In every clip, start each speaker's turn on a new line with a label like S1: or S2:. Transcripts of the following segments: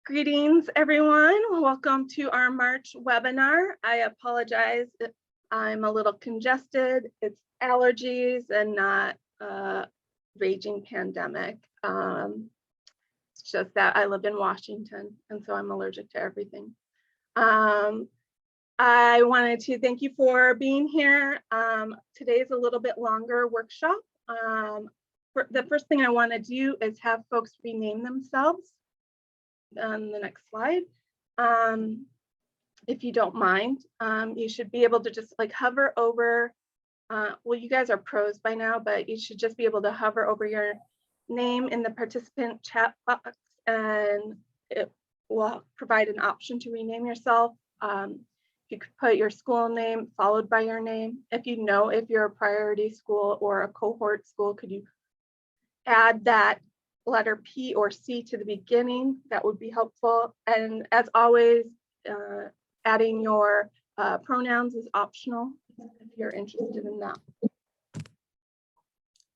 S1: Greetings, everyone. Welcome to our March webinar. I apologize if I'm a little congested. It's allergies and not a raging pandemic. It's just that I live in Washington, and so I'm allergic to everything. I wanted to thank you for being here. Today is a little bit longer workshop. The first thing I want to do is have folks rename themselves. On the next slide, if you don't mind, you should be able to just like hover over, well, you guys are pros by now, but you should just be able to hover over your name in the participant chat box, and it will provide an option to rename yourself. You could put your school name followed by your name. If you know if you're a priority school or a cohort school, could you add that letter P or C to the beginning? That would be helpful. And as always, adding your pronouns is optional if you're interested in that.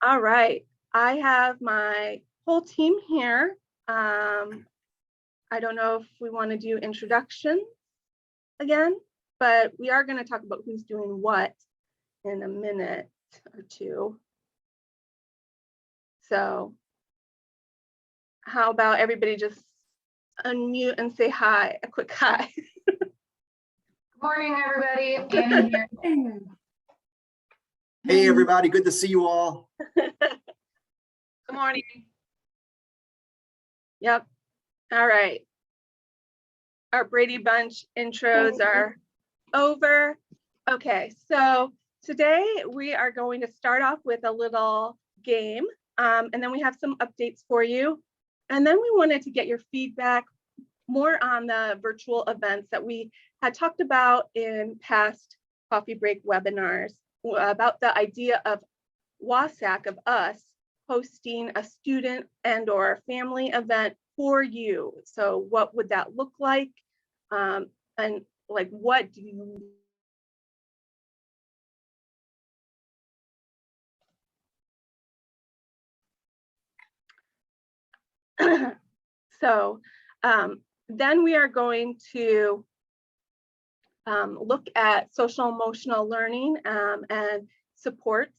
S1: All right, I have my whole team here. I don't know if we want to do introduction again, but we are going to talk about who's doing what in a minute or two. So how about everybody just unmute and say hi, a quick hi.
S2: Good morning, everybody. Annie here.
S3: Hey, everybody. Good to see you all.
S1: Good morning. Yep. All right. Our Brady Bunch intros are over. Okay, so today we are going to start off with a little game, and then we have some updates for you. And then we wanted to get your feedback more on the virtual events that we had talked about in past coffee break webinars about the idea of WASAC, of us hosting a student and or family event for you. So what would that look like? And like, what do you So then we are going to look at social emotional learning and supports.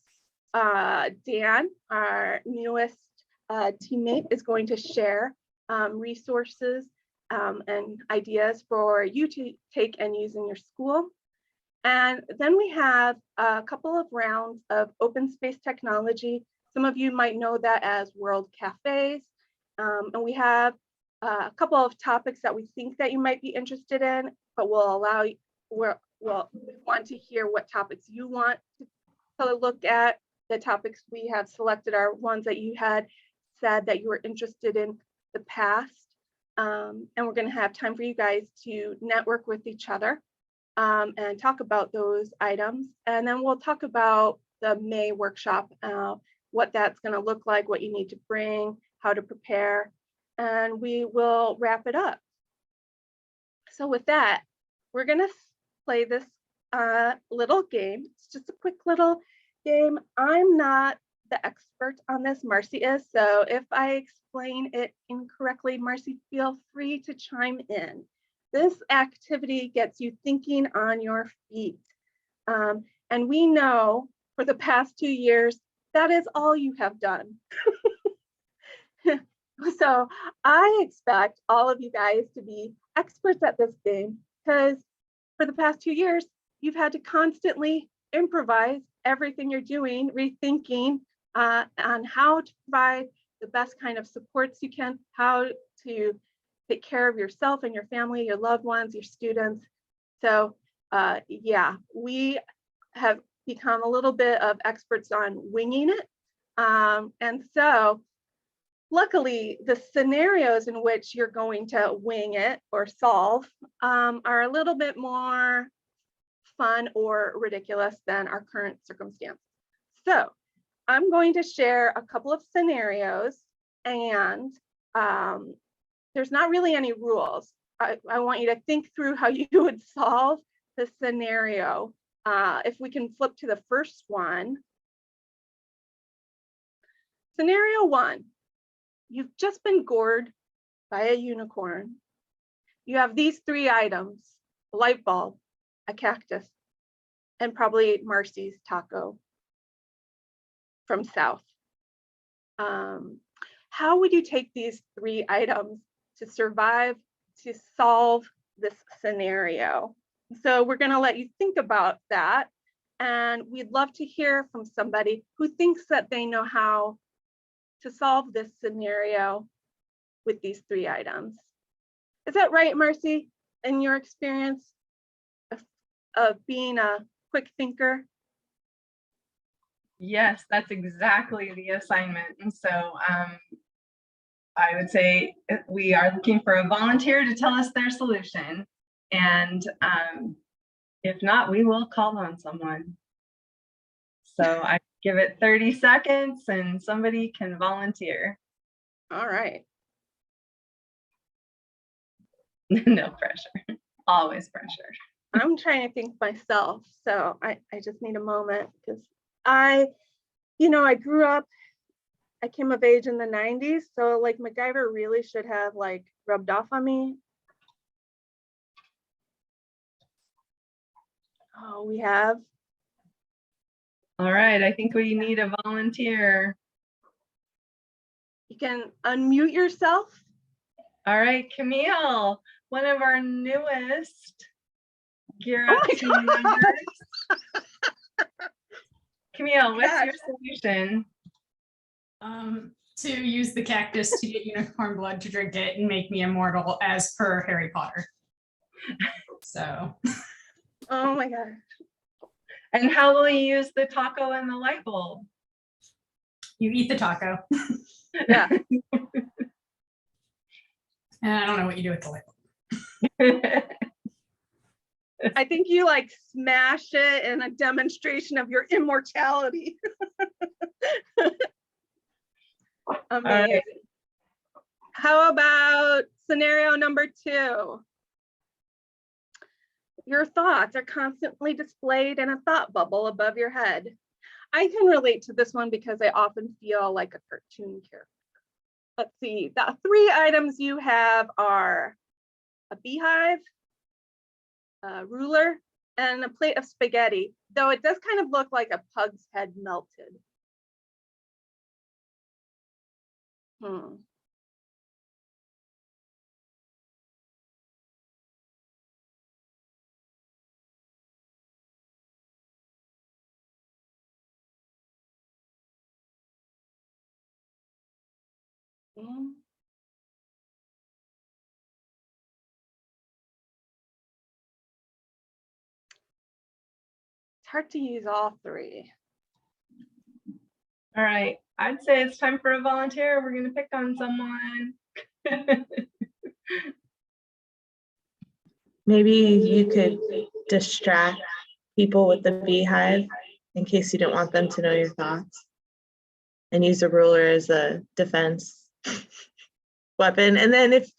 S1: Dan, our newest teammate, is going to share resources and ideas for you to take and use in your school. And then we have a couple of rounds of open space technology. Some of you might know that as World Cafes. And we have a couple of topics that we think that you might be interested in, but we'll want to hear what topics you want to look at. The topics we have selected are ones that you had said that you were interested in the past. And we're going to have time for you guys to network with each other and talk about those items. And then we'll talk about the May workshop, what that's going to look like, what you need to bring, how to prepare, and we will wrap it up. So with that, we're going to play this little game. It's just a quick little game. I'm not the expert on this, Marcy is, so if I explain it incorrectly, Marcy, feel free to chime in. This activity gets you thinking on your feet. And we know for the past 2 years, that is all you have done. So I expect all of you guys to be experts at this game, because for the past 2 years, you've had to constantly improvise everything you're doing, rethinking on how to provide the best kind of supports you can, how to take care of yourself and your family, your loved ones, your students. So yeah, we have become a little bit of experts on winging it. And so luckily, the scenarios in which you're going to wing it or solve are a little bit more fun or ridiculous than our current circumstance. So I'm going to share a couple of scenarios, and there's not really any rules. I want you to think through how you would solve the scenario. If we can flip to the first one. Scenario 1. You've just been gored by a unicorn you have these 3 items: a light bulb, a cactus, and probably Marcy's taco from South. How would you take these 3 items to solve this scenario? So we're going to let you think about that. And we'd love to hear from somebody who thinks that they know how to solve this scenario with these 3 items. Is that right, Marcy, in your experience of being a quick thinker?
S4: Yes, that's exactly the assignment. And so I would say we are looking for a volunteer to tell us their solution. And if not, we will call on someone. So I give it 30 seconds and somebody can volunteer.
S1: All right.
S4: No pressure, always pressure.
S1: I'm trying to think myself, so I just need a moment because I grew up, I came of age in the 90s, so like MacGyver really should have like rubbed off on me. Oh, we have.
S4: All right, I think we need a volunteer.
S1: You can unmute yourself.
S4: All right, Camille, one of our newest Gear
S1: Oh
S4: Up
S1: my
S4: team members. Camille, what's your solution?
S5: To use the cactus to get unicorn blood to drink it and make me immortal as per Harry Potter. So.
S1: Oh my God.
S4: And how will you use the taco and the light bulb?
S5: You eat the taco.
S1: Yeah.
S5: And I don't know what you do with the light bulb.
S1: I think you like smash it in a demonstration of your immortality. Amazing.
S4: Right.
S1: How about scenario number 2? Your thoughts are constantly displayed in a thought bubble above your head. I can relate to this one because I often feel like a cartoon character. Let's see, the 3 items you have are a beehive, a ruler, and a plate of spaghetti, though it does kind of look like a pug's head melted. It's hard to use all 3.
S4: All right, I'd say it's time for a volunteer. We're going to pick on someone.
S6: Maybe you could distract people with the beehive in case you don't want them to know your thoughts, and use a ruler as a defense weapon. And then if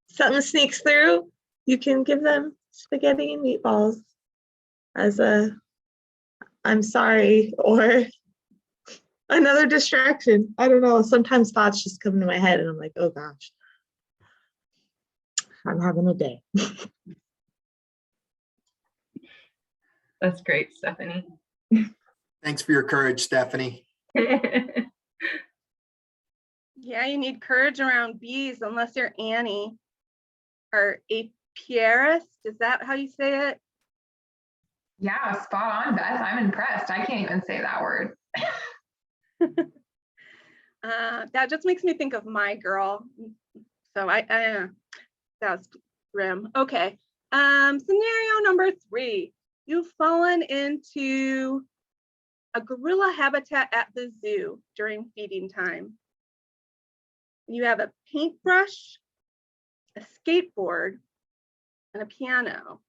S6: something sneaks through, you can give them spaghetti and meatballs as a I'm sorry, or another distraction. I don't know. Sometimes thoughts just come into my head and I'm like, oh gosh, I'm having a day.
S4: That's great, Stephanie.
S3: Thanks for your courage, Stephanie.
S1: Yeah, you need courage around bees unless you're Annie or apiarist. Is that how you say it?
S2: Yeah, spot on, Beth. I'm impressed. I can't even say that word.
S1: That just makes me think of My Girl. So that was grim. Okay. Scenario number 3. You've fallen into a gorilla habitat at the zoo during feeding time. You have a paintbrush, a skateboard, and a piano.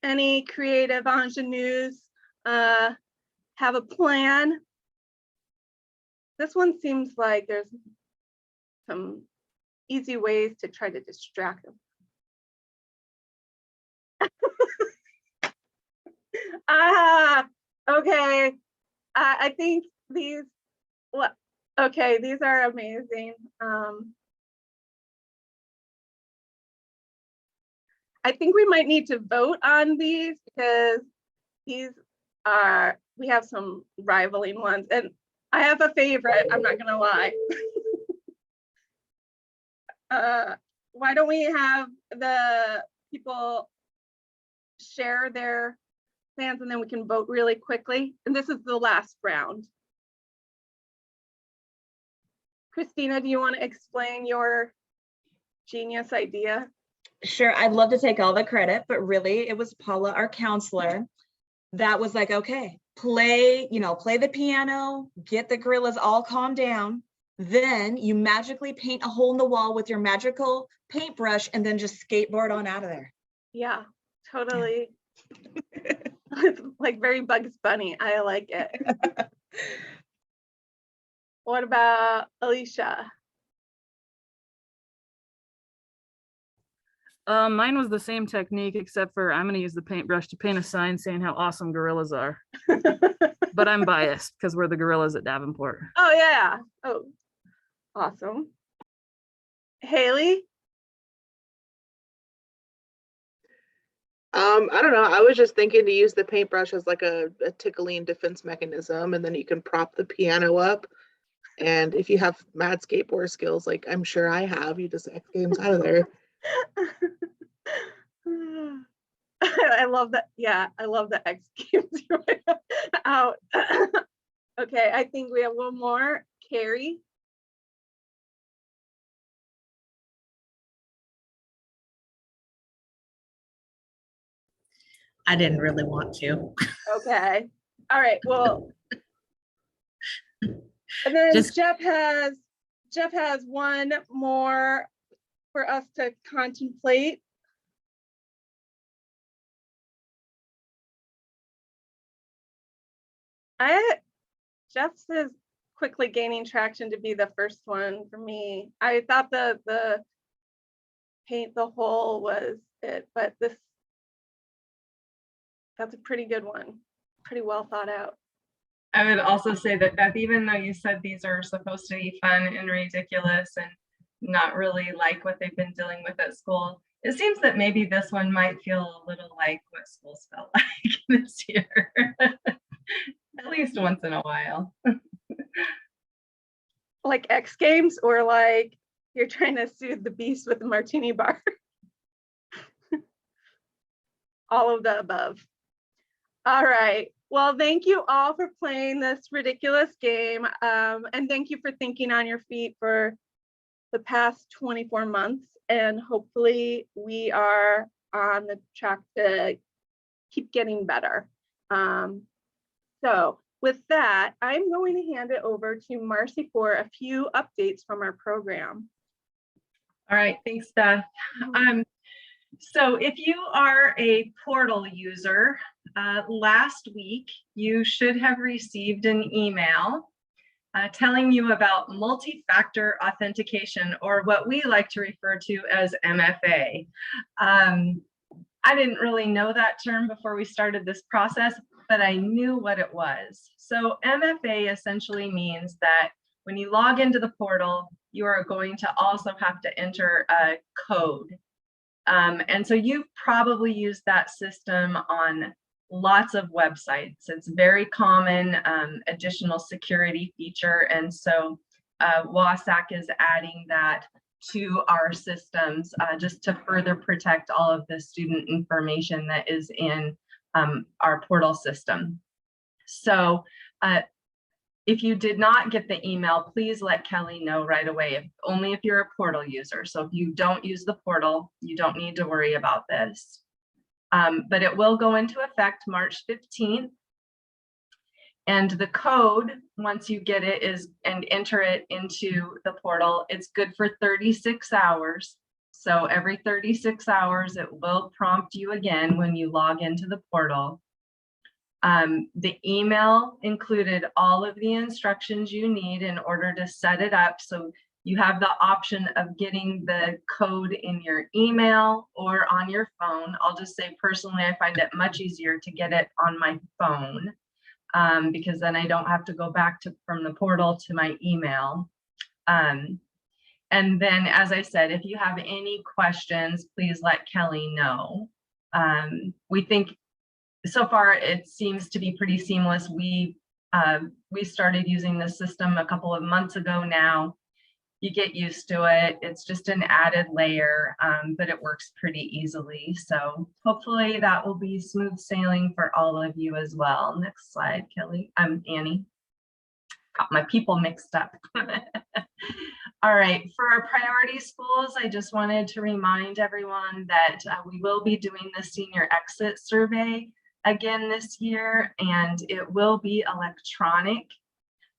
S1: Any creative ingenues have a plan? This one seems like there's some easy ways to try to distract them. Okay. I think these, okay, these are amazing. I think we might need to vote on these because these are, we have some rivaling ones, and I have a favorite, I'm not gonna lie. Why don't we have the people share their plans and then we can vote really quickly? And this is the last round. Christina, do you want to explain your genius idea?
S7: Sure, I'd love to take all the credit, but really it was Paula, our counselor, that was like, okay, play the piano, get the gorillas all calmed down. Then you magically paint a hole in the wall with your magical paintbrush and then just skateboard on out of there.
S1: Yeah, totally. It's like very Bugs Bunny. I like it. What about Alicia?
S8: Mine was the same technique, except for I'm gonna use the paintbrush to paint a sign saying how awesome gorillas are. But I'm biased because we're the gorillas at Davenport.
S1: Oh yeah. Oh, awesome. Haley?
S9: I don't know. I was just thinking to use the paintbrush as like a tickling defense mechanism, and then you can prop the piano up. And if you have mad skateboard skills, like I'm sure I have, you just X Games out of there.
S1: I love that. Yeah, I love the X Games out. Okay, I think we have one more. Carrie?
S10: I didn't really want to.
S1: Okay. All right. Well, and then
S10: Just-
S1: Jeff has one more for us to contemplate. Jeff's is quickly gaining traction to be the first one for me. I thought the paint the hole was it, but that's a pretty good one. Pretty well thought out.
S4: I would also say that Beth, even though you said these are supposed to be fun and ridiculous and not really like what they've been dealing with at school, it seems that maybe this one might feel a little like what schools felt like this year, at least once in a while.
S1: Like X Games, or like you're trying to soothe the beast with a martini bar? All of the above. All right. Well, thank you all for playing this ridiculous game. And thank you for thinking on your feet for the past 24 months. And hopefully we are on the track to keep getting better. So with that, I'm going to hand it over to Marcy for a few updates from our program.
S4: All right, thanks, Beth. So if you are a portal user, last week, you should have received an email telling you about multi-factor authentication, or what we like to refer to as MFA. I didn't really know that term before we started this process, but I knew what it was. So MFA essentially means that when you log into the portal, you are going to also have to enter a code. And so you've probably used that system on lots of websites. It's very common, additional security feature. And so WASAC is adding that to our systems just to further protect all of the student information that is in our portal system. So if you did not get the email, please let Kelly know right away, only if you're a portal user. So if you don't use the portal, you don't need to worry about this. But it will go into effect March 15th. And the code, once you get it and enter it into the portal, it's good for 36 hours. So every 36 hours, it will prompt you again when you log into the portal. The email included all of the instructions you need in order to set it up. So You have the option of getting the code in your email or on your phone. I'll just say personally, I find it much easier to get it on my phone because then I don't have to go back from the portal to my email. And then, as I said, if you have any questions, please let Kelly know. We think so far it seems to be pretty seamless. We started using this system a couple of months ago now. You get used to it. It's just an added layer, but it works pretty easily. So hopefully that will be smooth sailing for all of you as well. Next slide, Kelly. I'm Annie. Got my people mixed up. All right, for our priority schools, I just wanted to remind everyone that we will be doing the senior exit survey again this year, and it will be electronic.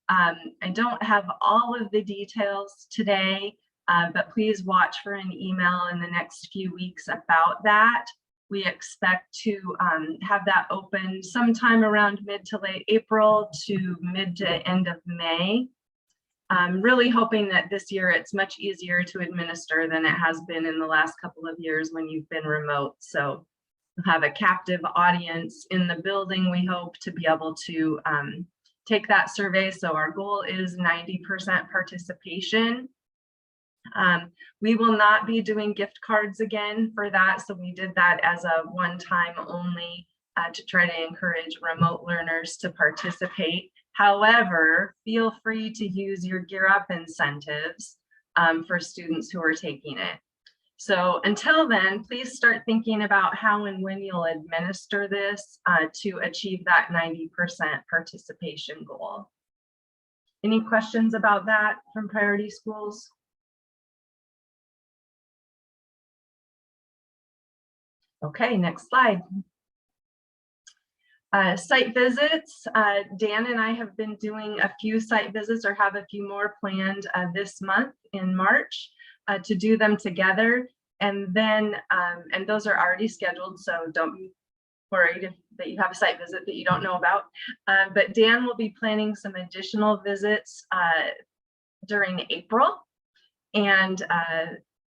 S4: I don't have all of the details today, but please watch for an email in the next few weeks about that. We expect to have that open sometime around mid to late April to mid to end of May. I'm really hoping that this year it's much easier to administer than it has been in the last couple of years when you've been remote. So we'll have a captive audience in the building, we hope, to be able to take that survey. So our goal is 90% participation. We will not be doing gift cards again for that. So we did that as a one-time only to try to encourage remote learners to participate. However, feel free to use your Gear Up incentives for students who are taking it. So until then, please start thinking about how and when you'll administer this to achieve that 90% participation goal. Any questions about that from priority schools? Okay, next slide. Site visits. Dan and I have been doing a few site visits or have a few more planned this month in March to do them together. And then, and those are already scheduled, so don't be worried that you have a site visit that you don't know about. But Dan will be planning some additional visits during April. And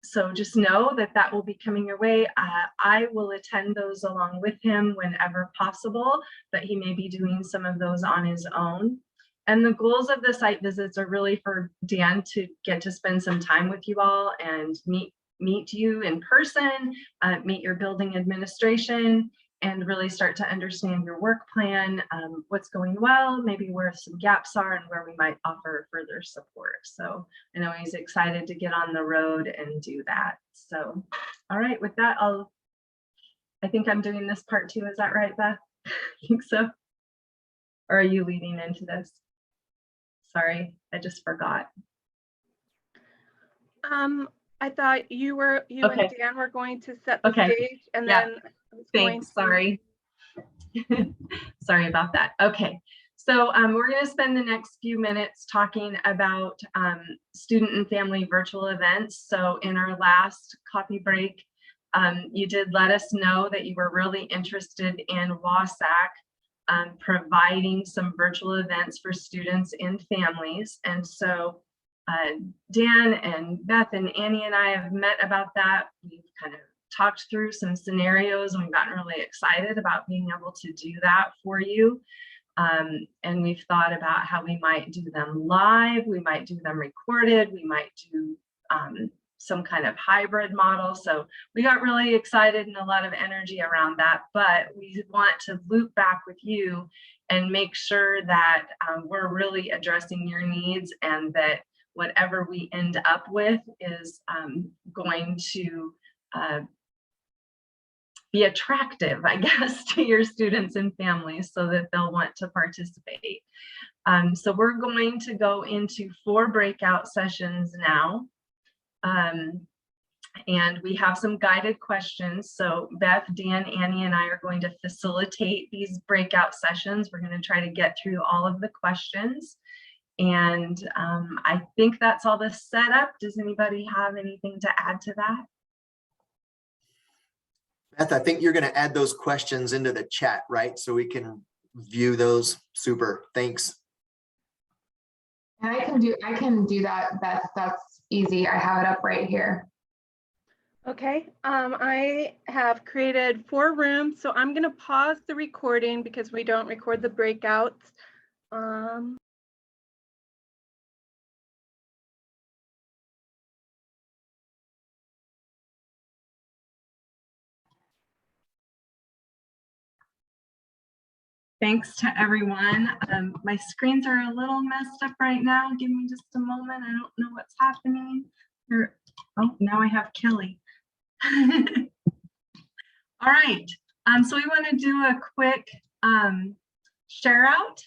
S4: so just know that that will be coming your way. I will attend those along with him whenever possible, but he may be doing some of those on his own. And the goals of the site visits are really for Dan to get to spend some time with you all and meet you in person, meet your building administration, and really start to understand your work plan, what's going well, maybe where some gaps are and where we might offer further support. So I know he's excited to get on the road and do that. So, all right, with that, I think I'm doing this part too. Is that right, Beth? I think so. Or are you leading into this? Sorry, I just forgot.
S1: I thought you
S4: Okay.
S1: and Dan were going to set the
S4: Okay.
S1: stage, and
S4: Yeah.
S1: then I was going
S4: Thanks,
S1: to-
S4: sorry. Sorry about that. Okay, so we're going to spend the next few minutes talking about student and family virtual events. So in our last coffee break, you did let us know that you were really interested in WASAC providing some virtual events for students and families. And so Dan and Beth and Annie and I have met about that. We've kind of talked through some scenarios and we've gotten really excited about being able to do that for you. And we've thought about how we might do them live, we might do them recorded, we might do some kind of hybrid model. So we got really excited and a lot of energy around that, but we want to loop back with you and make sure that we're really addressing your needs and that whatever we end up with is going to be attractive, I guess, to your students and families so that they'll want to participate. So we're going to go into 4 breakout sessions now. And we have some guided questions. So Beth, Dan, Annie, and I are going to facilitate these breakout sessions. We're going to try to get through all of the questions. And I think that's all the setup. Does anybody have anything to add to that?
S3: Beth, I think you're going to add those questions into the chat, right? So we can view those. Super. Thanks.
S2: And I can do that. That's easy. I have it up right here.
S1: Okay, I have created 4 rooms, so I'm gonna pause the recording because we don't record the breakouts.
S4: Thanks to everyone. My screens are a little messed up right now. Give me just a moment. I don't know what's happening. Oh, now I have Kelly. All right. So we want to do a quick share out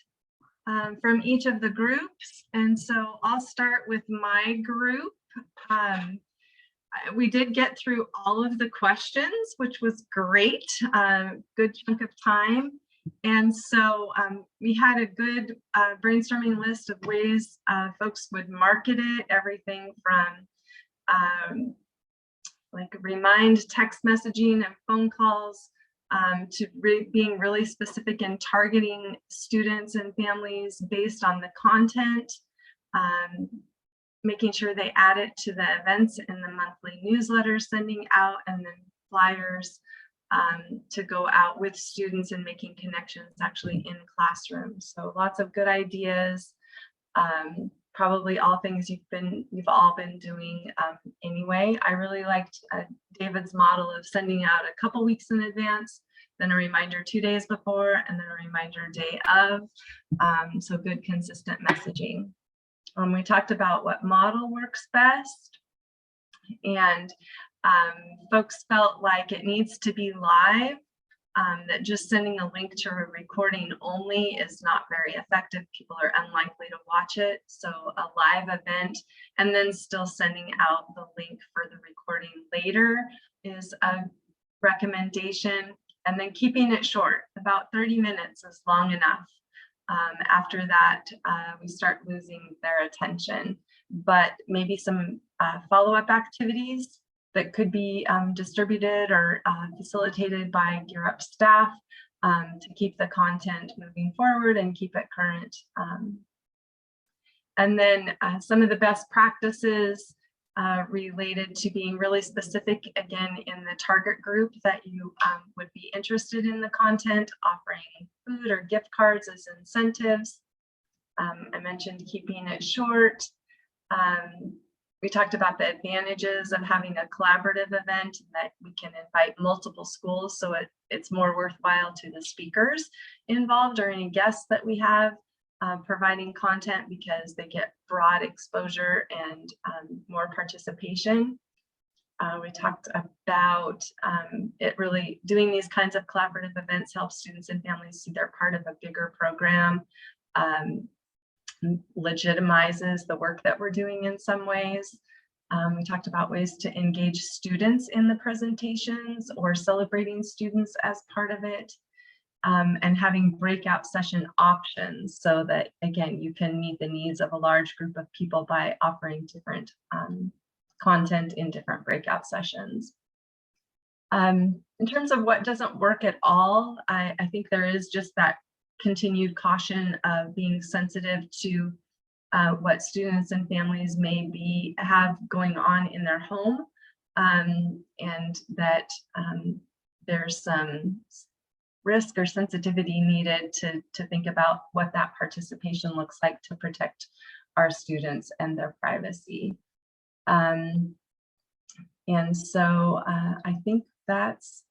S4: from each of the groups. And so I'll start with my group. We did get through all of the questions, which was great. Good chunk of time. And so we had a good brainstorming list of ways folks would market it, everything from like remind text messaging and phone calls to being really specific in targeting students and families based on the content, making sure they add it to the events in the monthly newsletter, sending out, and then flyers to go out with students and making connections actually in classrooms. So lots of good ideas, probably all things you've all been doing anyway. I really liked David's model of sending out a couple weeks in advance, then a reminder 2 days before, and then a reminder day of. So good consistent messaging. We talked about what model works best, and folks felt like it needs to be live, that just sending a link to a recording only is not very effective. People are unlikely to watch it. So a live event and then still sending out the link for the recording later is a recommendation. And then keeping it short, about 30 minutes is long enough. After that, we start losing their attention, but maybe some follow-up activities that could be distributed or facilitated by Gear Up staff to keep the content moving forward and keep it current. And then some of the best practices related to being really specific, again, in the target group that you would be interested in the content, offering food or gift cards as incentives. I mentioned keeping it short. We talked about the advantages of having a collaborative event, that we can invite multiple schools, so it's more worthwhile to the speakers involved or any guests that we have providing content, because they get broad exposure and more participation. We talked about it really doing these kinds of collaborative events helps students and families see they're part of a bigger program. Legitimizes the work that we're doing in some ways. We talked about ways to engage students in the presentations or celebrating students as part of it, and having breakout session options so that, again, you can meet the needs of a large group of people by offering different content in different breakout sessions. In terms of what doesn't work at all, I think there is just that continued caution of being sensitive to what students and families may have going on in their home, and that there's some risk or sensitivity needed to think about what that participation looks like to protect our students and their privacy. And so I think that's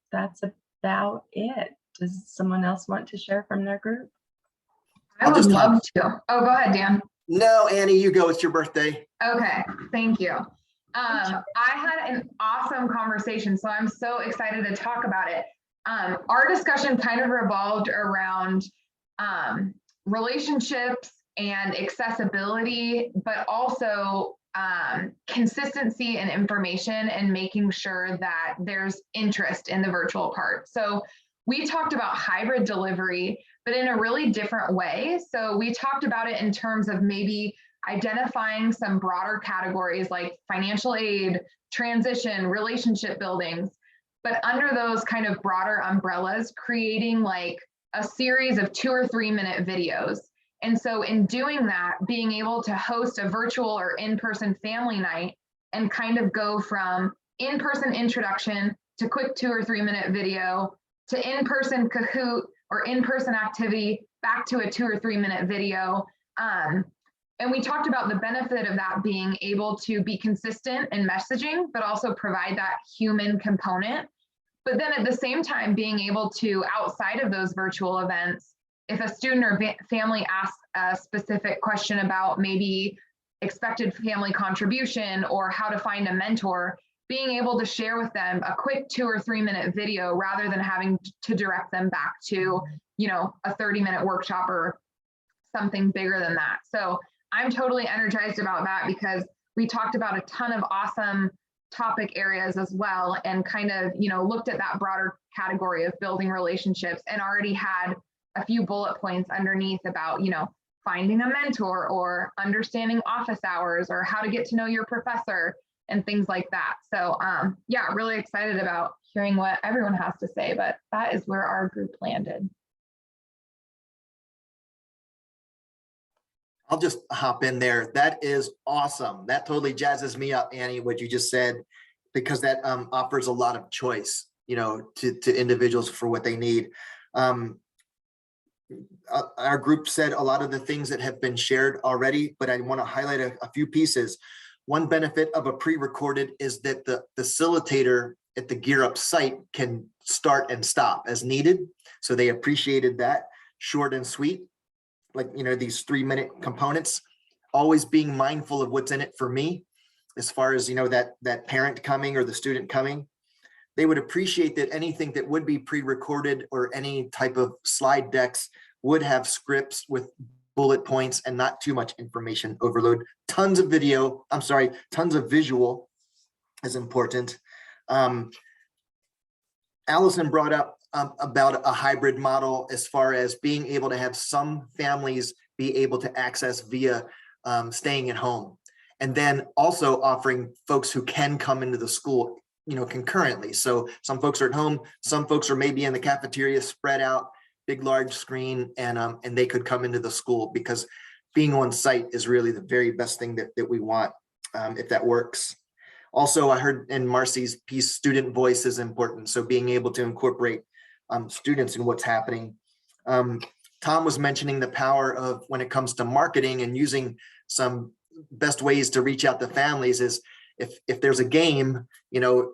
S4: about it. Does someone else want to share from their group?
S2: I would love to. Oh, go ahead, Dan.
S3: No, Annie, you go. It's your birthday.
S2: Okay, thank you. I had an awesome conversation, so I'm so excited to talk about it. Our discussion kind of revolved around relationships and accessibility, but also consistency and information, and making sure that there's interest in the virtual part. So we talked about hybrid delivery, but in a really different way. So we talked about it in terms of maybe identifying some broader categories like financial aid, transition, relationship buildings, but under those kind of broader umbrellas, creating like a series of 2 or 3 minute videos. And so in doing that, being able to host a virtual or in-person family night and kind of go from in-person introduction to quick 2 or 3 minute video to in-person Kahoot or in-person activity back to a 2 or 3 minute video. And we talked about the benefit of that being able to be consistent in messaging, but also provide that human component. But then at the same time, being able to, outside of those virtual events, if a student or family asks a specific question about maybe expected family contribution or how to find a mentor, being able to share with them a quick 2 or 3 minute video rather than having to direct them back to, you know, a 30-minute workshop or something bigger than that. So I'm totally energized about that because we talked about a ton of awesome topic areas as well, and kind of, you know, looked at that broader category of building relationships and already had a few bullet points underneath about, you know, finding a mentor or understanding office hours or how to get to know your professor and things like that. So yeah, really excited about hearing what everyone has to say, but that is where our group landed.
S3: I'll just hop in there. That is awesome. That totally jazzes me up, Annie, what you just said, because that offers a lot of choice, you know, to individuals for what they need. Our group said a lot of the things that have been shared already, but I want to highlight a few pieces. One benefit of a pre-recorded is that the facilitator at the Gear Up site can start and stop as needed. So they appreciated that, short and sweet. Like, you know, these 3-minute components, always being mindful of what's in it for me, as far as, you know, that parent coming or the student coming. They would appreciate that anything that would be pre-recorded or any type of slide decks would have scripts with bullet points and not too much information overload. Tons of video, I'm sorry, tons of visual is important. Allison brought up about a hybrid model as far as being able to have some families be able to access via staying at home, and then also offering folks who can come into the school, you know, concurrently. So some folks are at home, some folks are maybe in the cafeteria spread out, big large screen, and they could come into the school, because being on site is really the very best thing that we want, if that works. Also, I heard in Marcy's piece, student voice is important. So being able to incorporate students in what's happening. Tom was mentioning the power of, when it comes to marketing and using some best ways to reach out to families, is if there's a game, you know,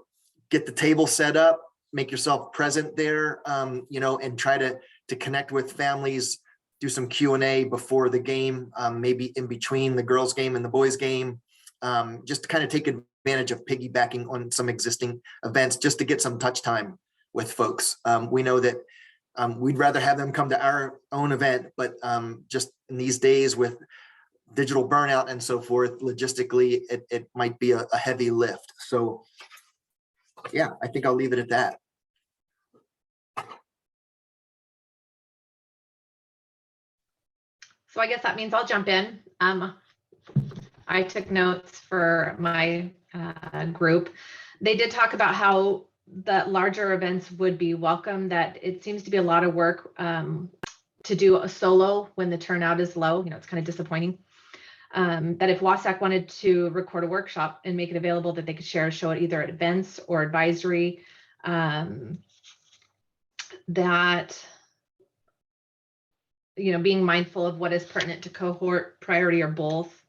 S3: get the table set up, make yourself present there, you know, and try to connect with families, do some Q&A before the game, maybe in between the girls' game and the boys' game, just to kind of take advantage of piggybacking on some existing events, just to get some touch time with folks. We know that we'd rather have them come to our own event, but just in these days with digital burnout and so forth, logistically, it might be a heavy lift. So yeah, I think I'll leave it at that.
S11: So I guess that means I'll jump in. I took notes for my group. They did talk about how the larger events would be welcome, that it seems to be a lot of work to do a solo when the turnout is low. You know, it's kind of disappointing. That if WASAC wanted to record a workshop and make it available, that they could share a show at either at events or advisory, that, you know, being mindful of what is pertinent to cohort, priority, or both.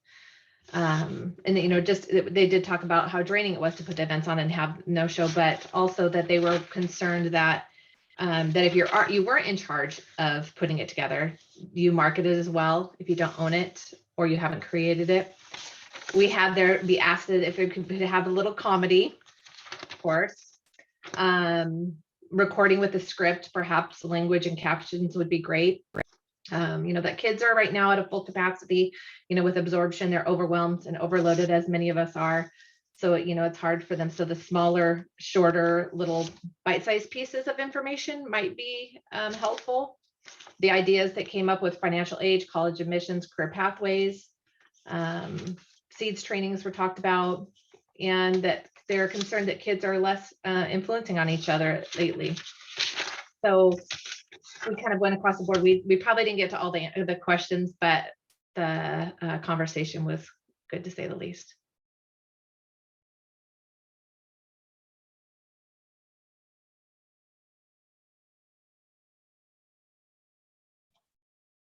S11: And you know, just they did talk about how draining it was to put events on and have no show, but also that they were concerned that that if you weren't in charge of putting it together, you market it as well if you don't own it or you haven't created it. We had there be asked if it could have a little comedy, of course. Recording with the script, perhaps language and captions would be great. You know, that kids are right now at a full capacity, you know, with absorption, they're overwhelmed and overloaded, as many of us are. So, you know, it's hard for them. So the smaller, shorter, little bite-sized pieces of information might be helpful. The ideas that came up with financial aid, college admissions, career pathways, seeds trainings were talked about, and that they're concerned that kids are less influencing on each other lately. So we kind of went across the board. We probably didn't get to all the questions, but the conversation was good to say the least.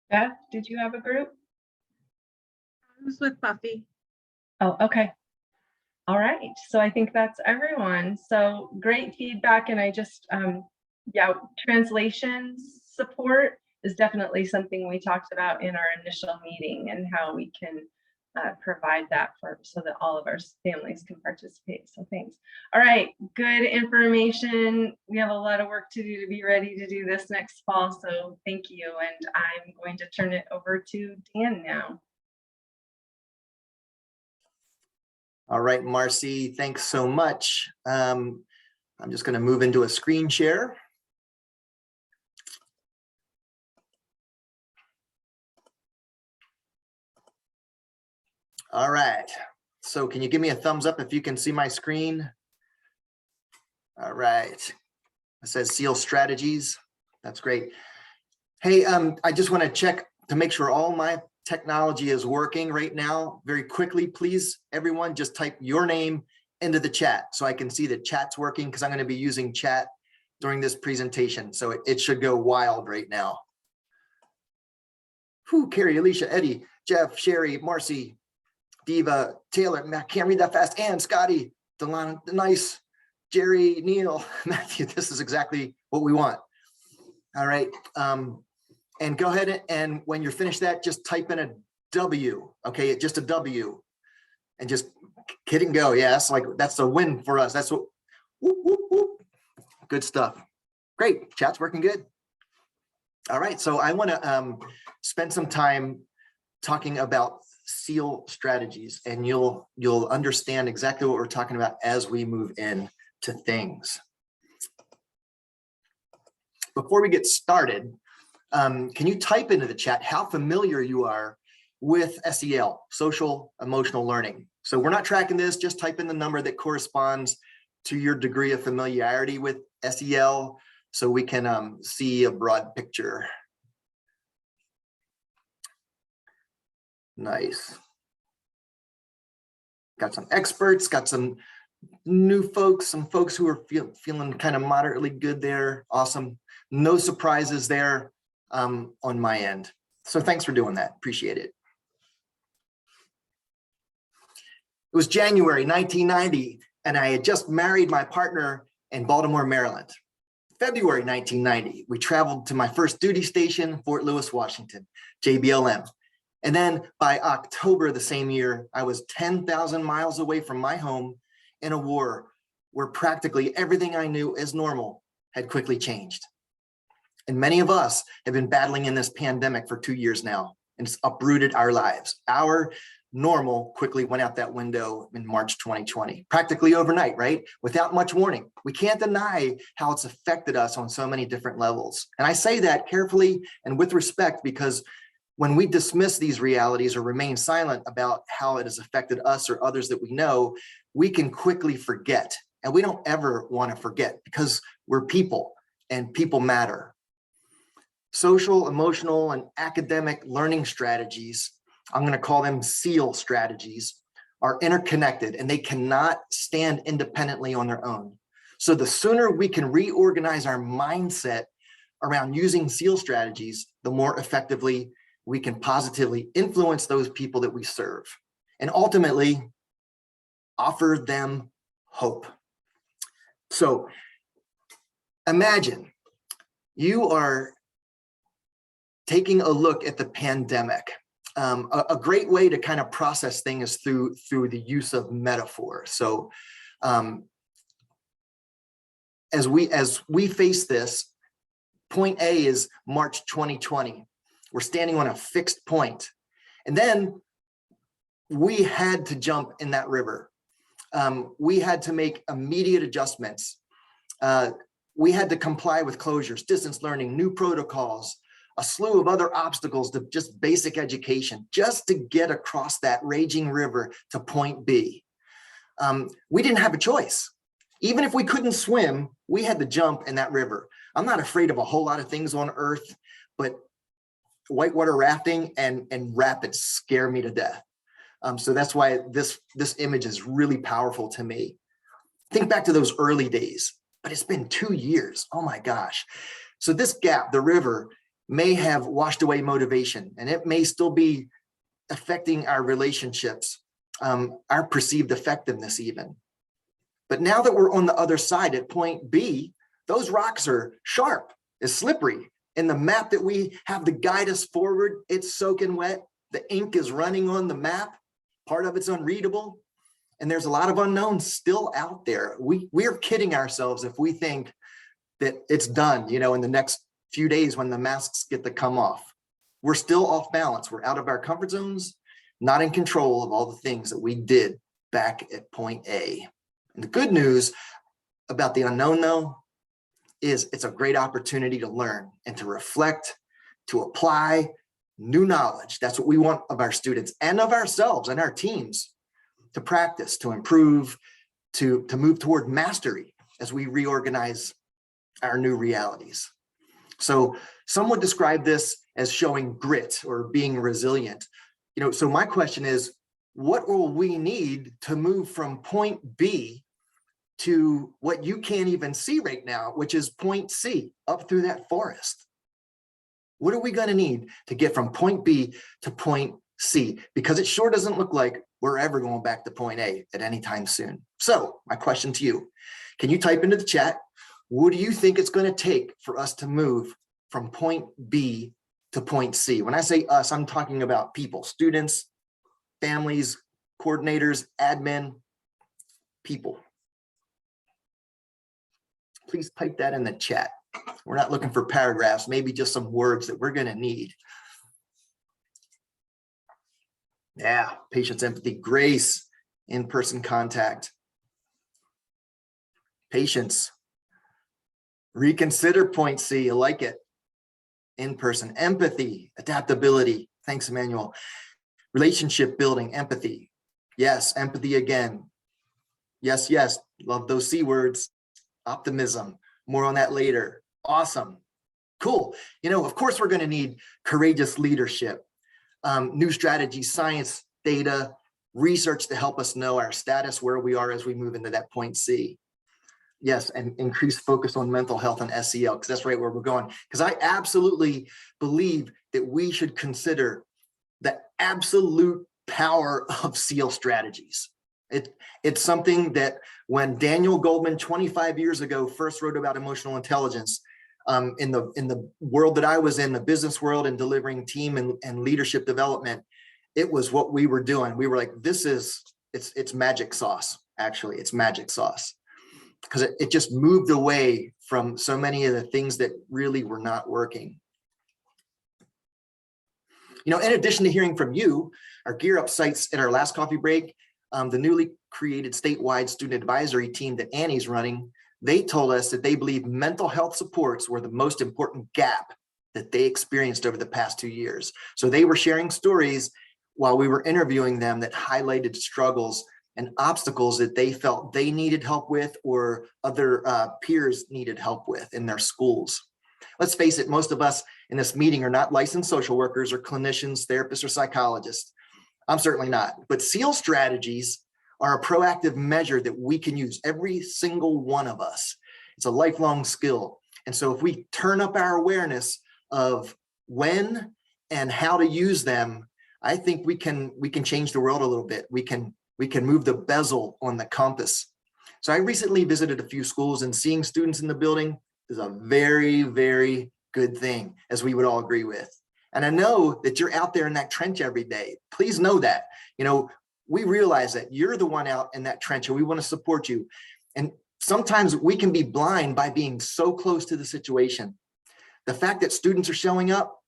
S4: Beth, did you have a group?
S1: Who's with Buffy?
S4: Oh, okay. All right. So I think that's everyone. So great feedback. And I just, yeah, translation support is definitely something we talked about in our initial meeting and how we can provide that so that all of our families can participate. So thanks. All right. Good information. We have a lot of work to do to be ready to do this next fall. So thank you. And I'm going to turn it over to Dan now.
S3: All right, Marcy, thanks so much. I'm just going to move into a screen share. All right, so can you give me a thumbs up if you can see my screen? All right, it says SEAL strategies. That's great. Hey, I just want to check to make sure all my technology is working right now. Very quickly, please, everyone, just type your name into the chat so I can see that chat's working, because I'm going to be using chat during this presentation. So it should go wild right now. Whew, Carrie, Alicia, Eddie, Jeff, Sherry, Marcy, Diva, Taylor, I can't read that fast, Ann, Scotty, Delana, Nice, Jerry, Neil, Matthew, this is exactly what we want. All right. And go ahead and when you're finished that, just type in a W, okay, just a W, and just hit and go. Yeah, that's a win for us. That's what, whoop, whoop, whoop. Good stuff. Great, chat's working good. All right, so I want to spend some time talking about SEAL strategies, and you'll understand exactly what we're talking about as we move in to things. Before we get started, can you type into the chat how familiar you are with SEL, social emotional learning? So we're not tracking this, just type in the number that corresponds to your degree of familiarity with SEL so we can see a broad picture. Nice. Got some experts, got some new folks, some folks who are feeling kind of moderately good there. Awesome. No surprises there on my end. So thanks for doing that. Appreciate it. It was January 1990, and I had just married my partner in Baltimore, Maryland. February 1990, we traveled to my first duty station, Fort Lewis, Washington, JBLM. And then by October the same year, I was 10,000 miles away from my home in a war where practically everything I knew as normal had quickly changed. And many of us have been battling in this pandemic for 2 years now, and it's uprooted our lives. Our normal quickly went out that window in March 2020, practically overnight, right? Without much warning. We can't deny how it's affected us on so many different levels. And I say that carefully and with respect, because when we dismiss these realities or remain silent about how it has affected us or others that we know, we can quickly forget. And we don't ever want to forget, because we're people and people matter. Social, emotional, and academic learning strategies, I'm going to call them SEAL strategies, are interconnected, and they cannot stand independently on their own. So the sooner we can reorganize our mindset around using SEAL strategies, the more effectively we can positively influence those people that we serve, and ultimately offer them hope. So imagine you are taking a look at the pandemic. A great way to kind of process things through the use of metaphor. So as we face this, point A is March 2020. We're standing on a fixed point. And then we had to jump in that river. We had to make immediate adjustments. We had to comply with closures, distance learning, new protocols, a slew of other obstacles to just basic education, just to get across that raging river to point B. We didn't have a choice. Even if we couldn't swim, we had to jump in that river. I'm not afraid of a whole lot of things on earth, but whitewater rafting and rapids scare me to death. So that's why this image is really powerful to me. Think back to those early days, but it's been 2 years. Oh my gosh. So this gap, the river, may have washed away motivation, and it may still be affecting our relationships, our perceived effectiveness even. But now that we're on the other side at point B, those rocks are sharp, it's slippery. And the map that we have to guide us forward, it's soaking wet. The ink is running on the map. Part of it's unreadable. And there's a lot of unknowns still out there. We're kidding ourselves if we think that it's done, you know, in the next few days when the masks get to come off. We're still off balance. We're out of our comfort zones, not in control of all the things that we did back at point A. And the good news about the unknown, though, is it's a great opportunity to learn and to reflect, to apply new knowledge. That's what we want of our students and of ourselves and our teams, to practice, to improve, to move toward mastery as we reorganize our new realities. So some would describe this as showing grit or being resilient. You know, so my question is, what will we need to move from point B to what you can't even see right now, which is point C, up through that forest? What are we going to need to get from point B to point C? Because it sure doesn't look like we're ever going back to point A at any time soon. So my question to you, can you type into the chat, what do you think it's going to take for us to move from point B to point C? When I say us, I'm talking about people, students, families, coordinators, admin, people. Please type that in the chat. We're not looking for paragraphs, maybe just some words that we're going to need. Yeah, patience, empathy, grace, in-person contact. Patience. Reconsider point C, I like it. In-person, empathy, adaptability. Thanks, Emmanuel. Relationship building, empathy. Yes, empathy again. Yes, yes, love those C words. Optimism, more on that later. Awesome, cool. You know, of course we're going to need courageous leadership, new strategies, science, data, research to help us know our status, where we are as we move into that point C. Yes, and increased focus on mental health and SEL, because that's right where we're going. Because I absolutely believe that we should consider the absolute power of SEAL strategies. It's something that when Daniel Goldman 25 years ago first wrote about emotional intelligence, in the world that I was in, the business world, and delivering team and leadership development, it was what we were doing. We were like, it's magic sauce. Actually, it's magic sauce, because it just moved away from so many of the things that really were not working. You know, in addition to hearing from you, our Gear Up sites at our last coffee break, the newly created statewide student advisory team that Annie's running, they told us that they believe mental health supports were the most important gap that they experienced over the past 2 years. So they were sharing stories while we were interviewing them that highlighted struggles and obstacles that they felt they needed help with, or other peers needed help with in their schools. Let's face it, most of us in this meeting are not licensed social workers or clinicians, therapists, or psychologists. I'm certainly not, but SEAL strategies are a proactive measure that we can use, every single one of us. It's a lifelong skill. And so if we turn up our awareness of when and how to use them, I think we can change the world a little bit. We can move the bezel on the compass. So I recently visited a few schools, and seeing students in the building is a very, very good thing, as we would all agree with. And I know that you're out there in that trench every day. Please know that, you know, we realize that you're the one out in that trench, and we want to support you. And sometimes we can be blind by being so close to the situation. The fact that students are showing up,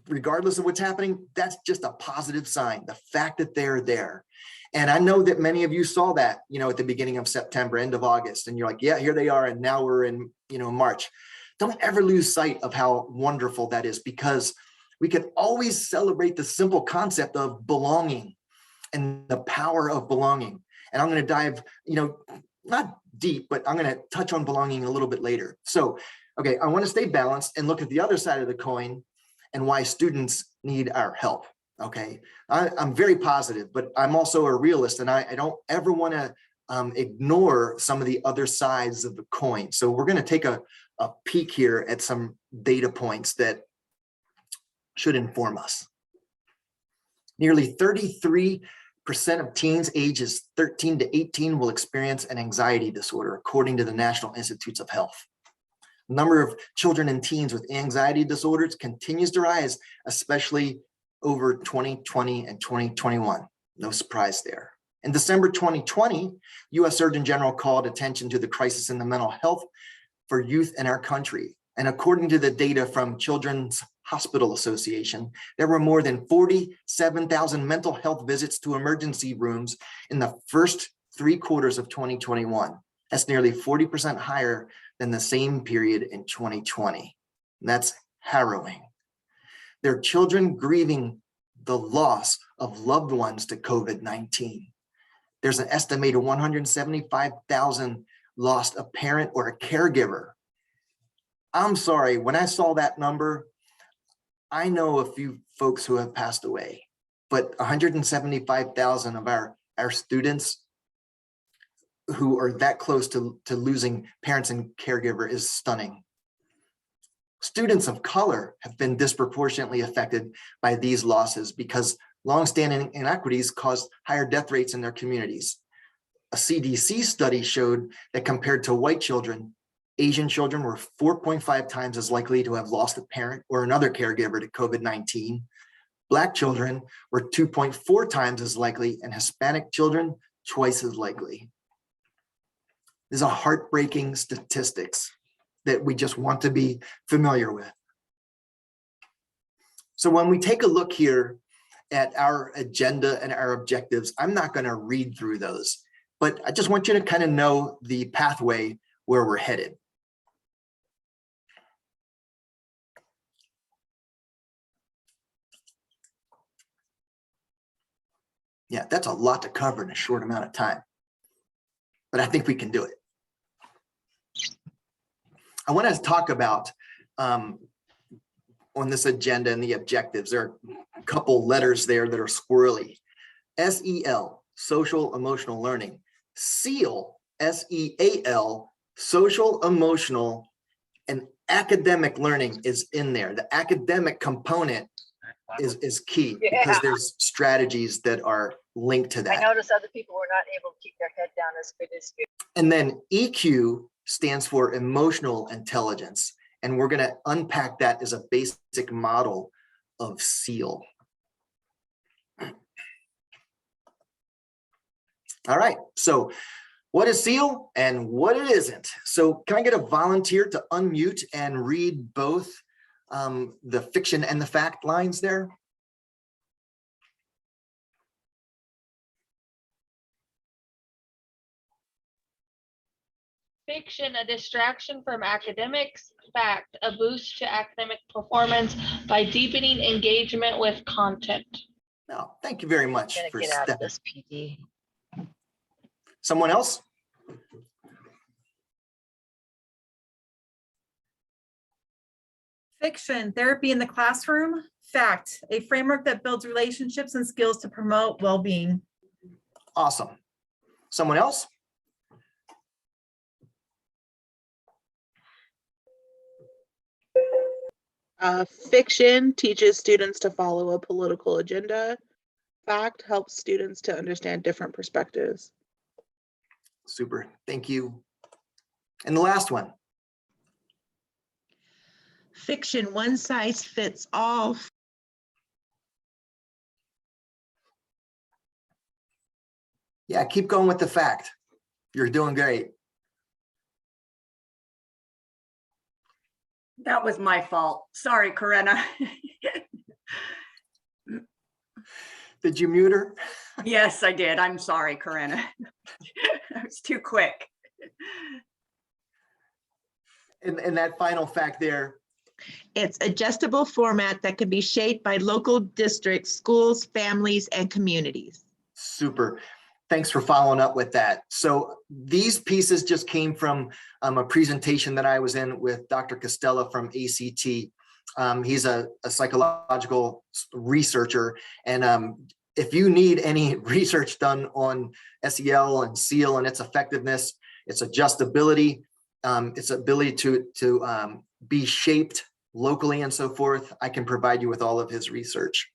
S3: regardless of what's happening, that's just a positive sign. The fact that they're there. And I know that many of you saw that, you know, at the beginning of September, end of August, and you're like, yeah, here they are. And now we're in, you know, March. Don't ever lose sight of how wonderful that is, because we can always celebrate the simple concept of belonging and the power of belonging. And I'm going to dive, you know, not deep, but I'm going to touch on belonging a little bit later. So Okay, I want to stay balanced and look at the other side of the coin and why students need our help. Okay, I'm very positive, but I'm also a realist, and I don't ever want to ignore some of the other sides of the coin. So we're going to take a peek here at some data points that should inform us. Nearly 33% of teens ages 13 to 18 will experience an anxiety disorder, according to the National Institutes of Health. The number of children and teens with anxiety disorders continues to rise, especially over 2020 and 2021. No surprise there. In December 2020, U.S. Surgeon General called attention to the crisis in the mental health for youth in our country. And according to the data from Children's Hospital Association, there were more than 47,000 mental health visits to emergency rooms in the first 3 quarters of 2021. That's nearly 40% higher than the same period in 2020. And that's harrowing. There are children grieving the loss of loved ones to COVID-19. There's an estimated 175,000 lost a parent or a caregiver. I'm sorry, when I saw that number, I know a few folks who have passed away, but 175,000 of our students who are that close to losing parents and caregiver is stunning. Students of color have been disproportionately affected by these losses because longstanding inequities cause higher death rates in their communities. A CDC study showed that compared to white children, Asian children were 4.5 times as likely to have lost a parent or another caregiver to COVID-19. Black children were 2.4 times as likely, and Hispanic children twice as likely. These are heartbreaking statistics that we just want to be familiar with. So when we take a look here at our agenda and our objectives, I'm not going to read through those, but I just want you to kind of know the pathway where we're headed. Yeah, that's a lot to cover in a short amount of time, but I think we can do it. I want to talk about on this agenda and the objectives. There are a couple letters there that are squirrely. SEL, social emotional learning. SEAL, SEAL, social emotional and academic learning is in there. The academic component is key because there's strategies that are linked to that.
S12: I notice other people were not able to keep their head down as good as you.
S3: And then EQ stands for emotional intelligence. And we're going to unpack that as a basic model of SEAL. All right, so what is SEAL and what it isn't? So can I get a volunteer to unmute and read both the fiction and the fact lines there?
S13: Fiction, a distraction from academics. Fact, a boost to academic performance by deepening engagement with content.
S3: No, thank you very much
S12: I'm
S3: for
S12: gonna get out of
S3: stepping.
S12: this PD.
S3: Someone else?
S10: Fiction, therapy in the classroom. Fact, a framework that builds relationships and skills to promote well-being.
S3: Awesome. Someone else?
S9: Fiction teaches students to follow a political agenda. Fact helps students to understand different perspectives.
S3: Super, thank you. And the last one.
S14: Fiction, one size fits all.
S3: Yeah, keep going with the fact. You're doing great.
S15: That was my fault. Sorry, Corinna.
S3: Did you mute her?
S15: Yes, I did. I'm sorry, Corinna. I was too quick.
S3: And that final fact there.
S14: It's adjustable format that can be shaped by local districts, schools, families, and communities.
S3: Super. Thanks for following up with that. So these pieces just came from a presentation that I was in with Dr. Costella from ACT. He's a psychological researcher. And if you need any research done on SEL and SEAL and its effectiveness, its adjustability, its ability to be shaped locally and so forth, I can provide you with all of his research.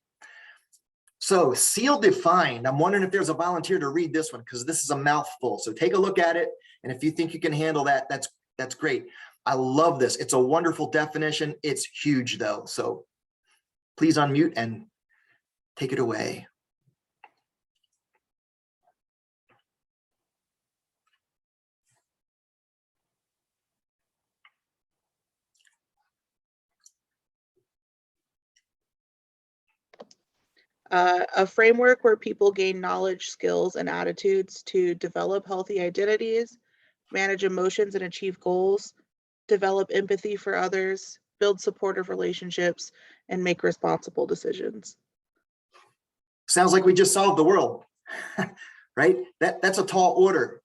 S3: So SEAL defined, I'm wondering if there's a volunteer to read this one, because this is a mouthful. So take a look at it. And if you think you can handle that, that's great. I love this. It's a wonderful definition. It's huge though. So please unmute and take it away.
S9: A framework where people gain knowledge, skills, and attitudes to develop healthy identities, manage emotions and achieve goals, develop empathy for others, build supportive relationships, and make responsible decisions.
S3: Sounds like we just solved the world, right? That's a tall order.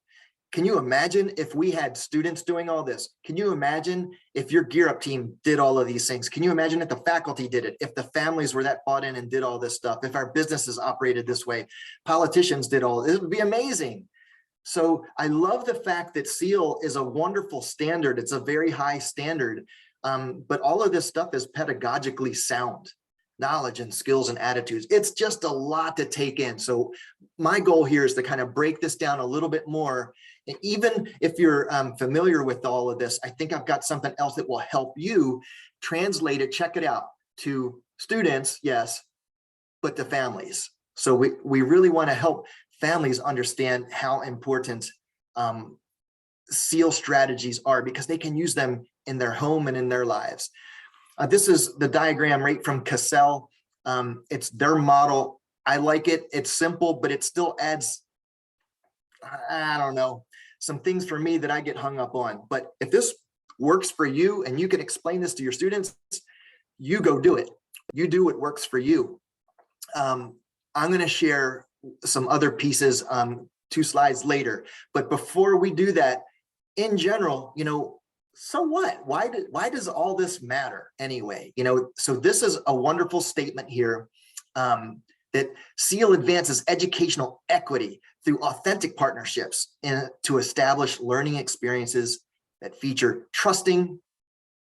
S3: Can you imagine if we had students doing all this? Can you imagine if your Gear Up team did all of these things? Can you imagine if the faculty did it? If the families were that bought in and did all this stuff? If our businesses operated this way, politicians did all, it would be amazing. So I love the fact that SEAL is a wonderful standard. It's a very high standard, but all of this stuff is pedagogically sound. Knowledge and skills and attitudes. It's just a lot to take in. So my goal here is to kind of break this down a little bit more. And even if you're familiar with all of this, I think I've got something else that will help you translate it, check it out, to students, yes, but to families. So we really want to help families understand how important SEAL strategies are, because they can use them in their home and in their lives. This is the diagram right from Cassell. It's their model. I like it. It's simple, but it still adds, I don't know, some things for me that I get hung up on. But if this works for you and you can explain this to your students, you go do it. You do what works for you. I'm going to share some other pieces 2 slides later. But before we do that, in general, you know, so what? Why does all this matter anyway? You know, so this is a wonderful statement here that SEAL advances educational equity through authentic partnerships and to establish learning experiences that feature trusting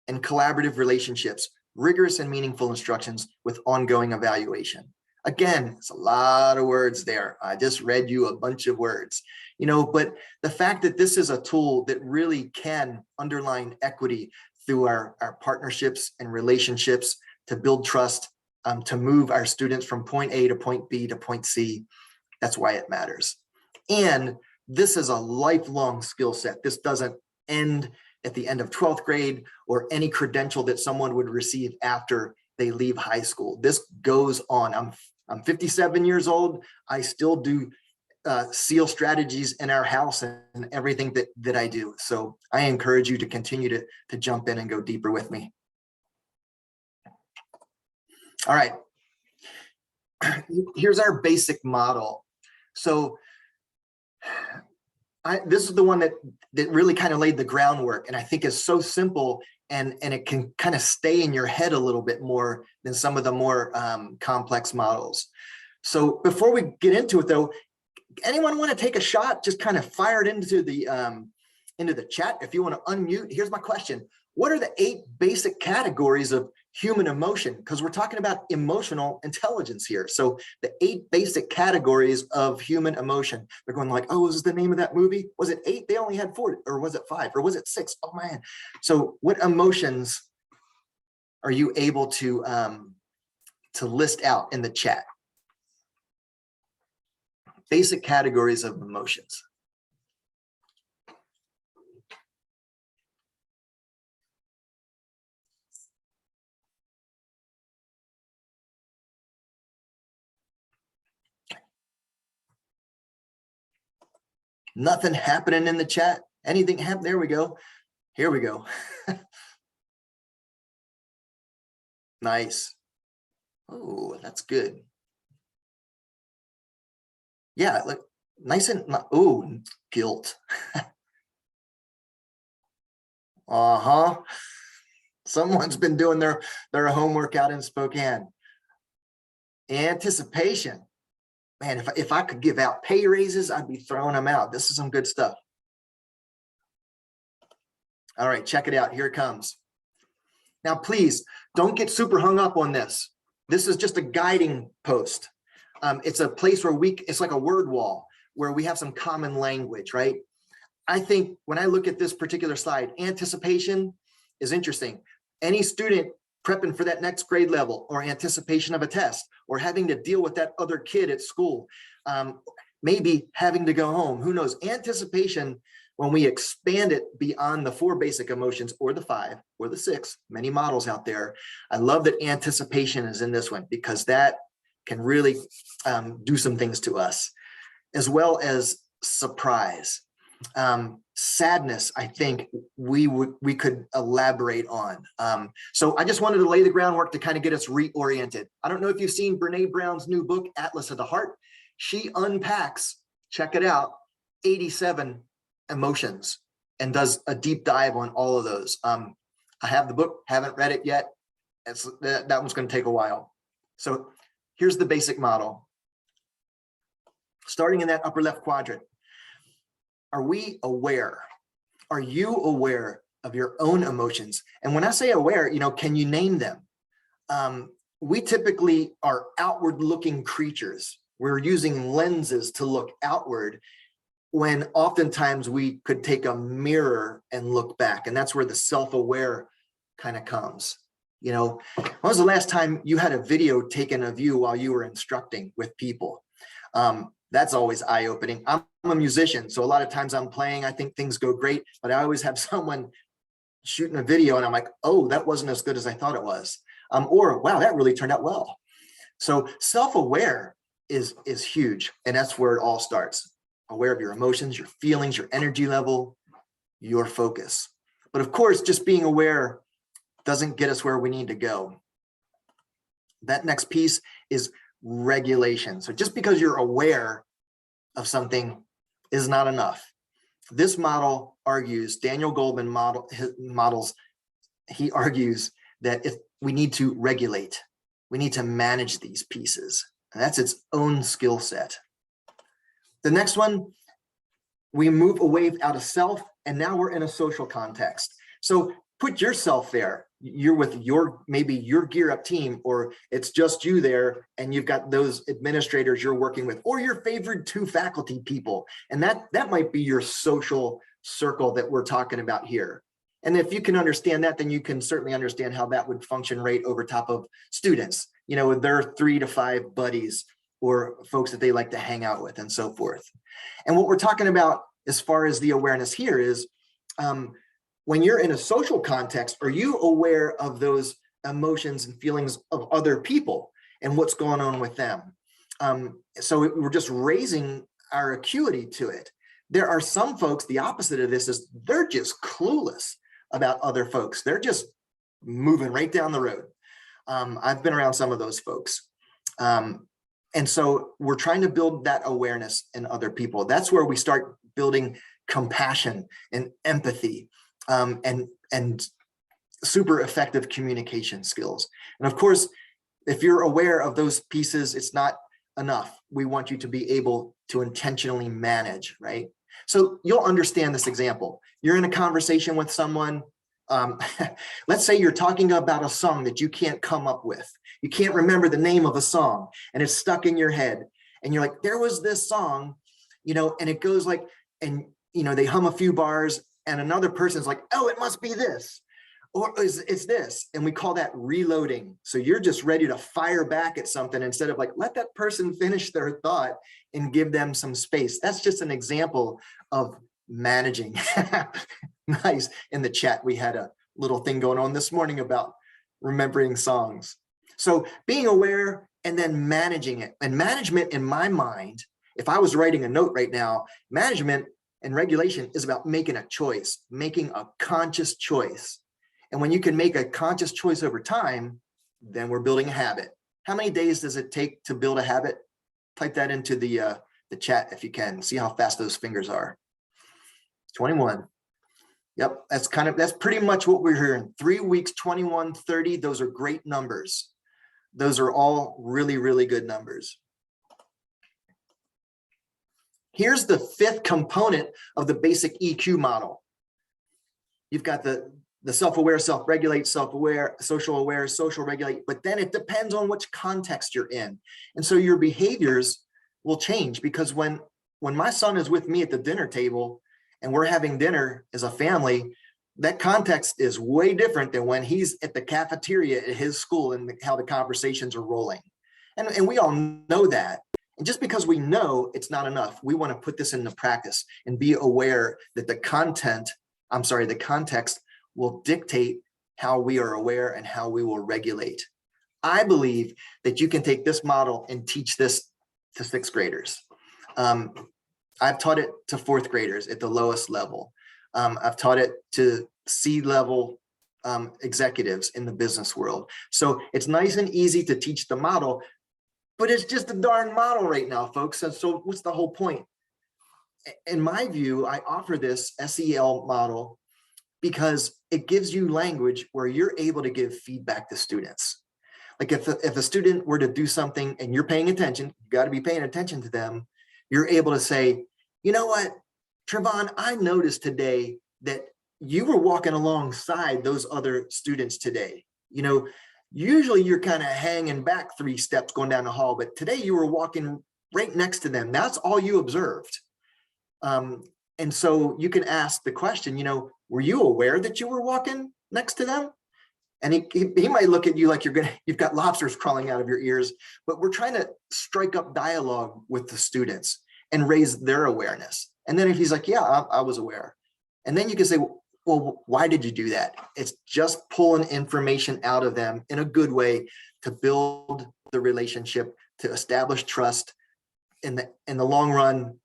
S3: and collaborative relationships, rigorous and meaningful instructions with ongoing evaluation. Again, it's a lot of words there. I just read you a bunch of words, you know, but the fact that this is a tool that really can underline equity through our partnerships and relationships to build trust, to move our students from point A to point B to point C. That's why it matters. And this is a lifelong skill set. This doesn't end at the end of 12th grade or any credential that someone would receive after they leave high school. This goes on. I'm 57 years old. I still do SEAL strategies in our house and everything that I do. So I encourage you to continue to jump in and go deeper with me. All right. Here's our basic model. So this is the one that really kind of laid the groundwork, and I think is so simple, and it can kind of stay in your head a little bit more than some of the more complex models. So before we get into it though, anyone want to take a shot? Just kind of fire it into the chat. If you want to unmute, here's my question. What are the 8 basic categories of human emotion? Because we're talking about emotional intelligence here. So the 8 basic categories of human emotion. They're going like, oh, is this the name of that movie? Was it 8? They only had 4, or was it 5, or was it 6? Oh man. So what emotions are you able to list out in the chat? Basic categories of emotions. Nothing happening in the chat. Anything happen? There we go. Here we go. Nice. Oh, that's good. Yeah, look, nice and, ooh, guilt. Uh-huh. Someone's been doing their homework out in Spokane. Anticipation. Man, if I could give out pay raises, I'd be throwing them out. This is some good stuff. All right, check it out. Here it comes. Now, please don't get super hung up on this. This is just a guiding post. It's a place where it's like a word wall where we have some common language, right? I think when I look at this particular slide, anticipation is interesting. Any student prepping for that next grade level or anticipation of a test or having to deal with that other kid at school, maybe having to go home, who knows? Anticipation, when we expand it beyond the 4 basic emotions or the 5 or the 6, many models out there. I love that anticipation is in this one because that can really do some things to us, as well as surprise. Sadness, I think we could elaborate on. So I just wanted to lay the groundwork to kind of get us reoriented. I don't know if you've seen Brene Brown's new book, Atlas of the Heart. She unpacks, check it out, 87 emotions and does a deep dive on all of those. I have the book, haven't read it yet. That one's going to take a while. So here's the basic model. Starting in that upper left quadrant. Are we aware? Are you aware of your own emotions? And when I say aware, can you name them? We typically are outward looking creatures. We're using lenses to look outward when oftentimes we could take a mirror and look back. And that's where the self-aware kind of comes. When was the last time you had a video taken of you while you were instructing with people? That's always eye-opening. I'm a musician, so a lot of times I'm playing, I think things go great, but I always have someone shooting a video and I'm like, oh, that wasn't as good as I thought it was. Or, wow, that really turned out well. So self-aware is huge, and that's where it all starts. Aware of your emotions, your feelings, your energy level, your focus. But of course, just being aware doesn't get us where we need to go. That next piece is regulation. So just because you're aware of something is not enough. This model argues, Daniel Goleman he argues that if we need to regulate, we need to manage these pieces. And that's its own skill set. The next one, we move away out of self, and now we're in a social context. So put yourself there. You're with maybe your Gear Up team, or it's just you there and you've got those administrators you're working with, or your favorite 2 faculty people. And that might be your social circle that we're talking about here. And if you can understand that, then you can certainly understand how that would function right over top of students, with their 3 to 5 buddies or folks that they like to hang out with and so forth. And what we're talking about as far as the awareness here is, when you're in a social context, are you aware of those emotions and feelings of other people and what's going on with them? So we're just raising our acuity to it. There are some folks, the opposite of this is they're just clueless about other folks. They're just moving right down the road. I've been around some of those folks. And so we're trying to build that awareness in other people. That's where we start building compassion and empathy. And super effective communication skills. And of course, if you're aware of those pieces, it's not enough. We want you to be able to intentionally manage, right? So you'll understand this example. You're in a conversation with someone. Let's say you're talking about a song that you can't come up with. You can't remember the name of a song and it's stuck in your head. And you're like, there was this song, and it goes like, and they hum a few bars. And another person's like, oh, it must be this, or it's this. And we call that reloading. So you're just ready to fire back at something instead of like, let that person finish their thought and give them some space. That's just an example of managing. Nice. In the chat, we had a little thing going on this morning about remembering songs. So being aware and then managing it. And management, in my mind, if I was writing a note right now, management and regulation is about making a choice, making a conscious choice. And when you can make a conscious choice over time, then we're building a habit. How many days does it take to build a habit? Type that into the the chat if you can. See how fast those fingers are. 21. Yep, that's pretty much what we're hearing. 3 weeks, 21, 30. Those are great numbers. Those are all really, really good numbers. Here's the 5th component of the basic EQ model. You've got the self-aware, self-regulate, self-aware, social aware, social regulate, but then it depends on which context you're in. And so your behaviors will change, because when my son is with me at the dinner table and we're having dinner as a family, that context is way different than when he's at the cafeteria at his school and how the conversations are rolling. And we all know that. And just because we know, it's not enough. We want to put this into practice and be aware that the context will dictate how we are aware and how we will regulate. I believe that you can take this model and teach this to 6th graders. I've taught it to 4th graders at the lowest level. I've taught it to C-level executives in the business world. So it's nice and easy to teach the model, but it's just a darn model right now, folks. And so what's the whole point? In my view, I offer this SEL model because it gives you language where you're able to give feedback to students. Like if a student were to do something and you're paying attention, you got to be paying attention to them. You're able to say, you know what, Trevon, I noticed today that you were walking alongside those other students today. You know, usually you're kind of hanging back 3 steps going down the hall, but today you were walking right next to them. That's all you observed. And so you can ask the question, you know, were you aware that you were walking next to them? And he might look at you like you've got lobsters crawling out of your ears, but we're trying to strike up dialogue with the students and raise their awareness. And then if he's like, yeah, I was aware. And then you can say, well, why did you do that? It's just pulling information out of them in a good way to build the relationship, to establish trust in the long run,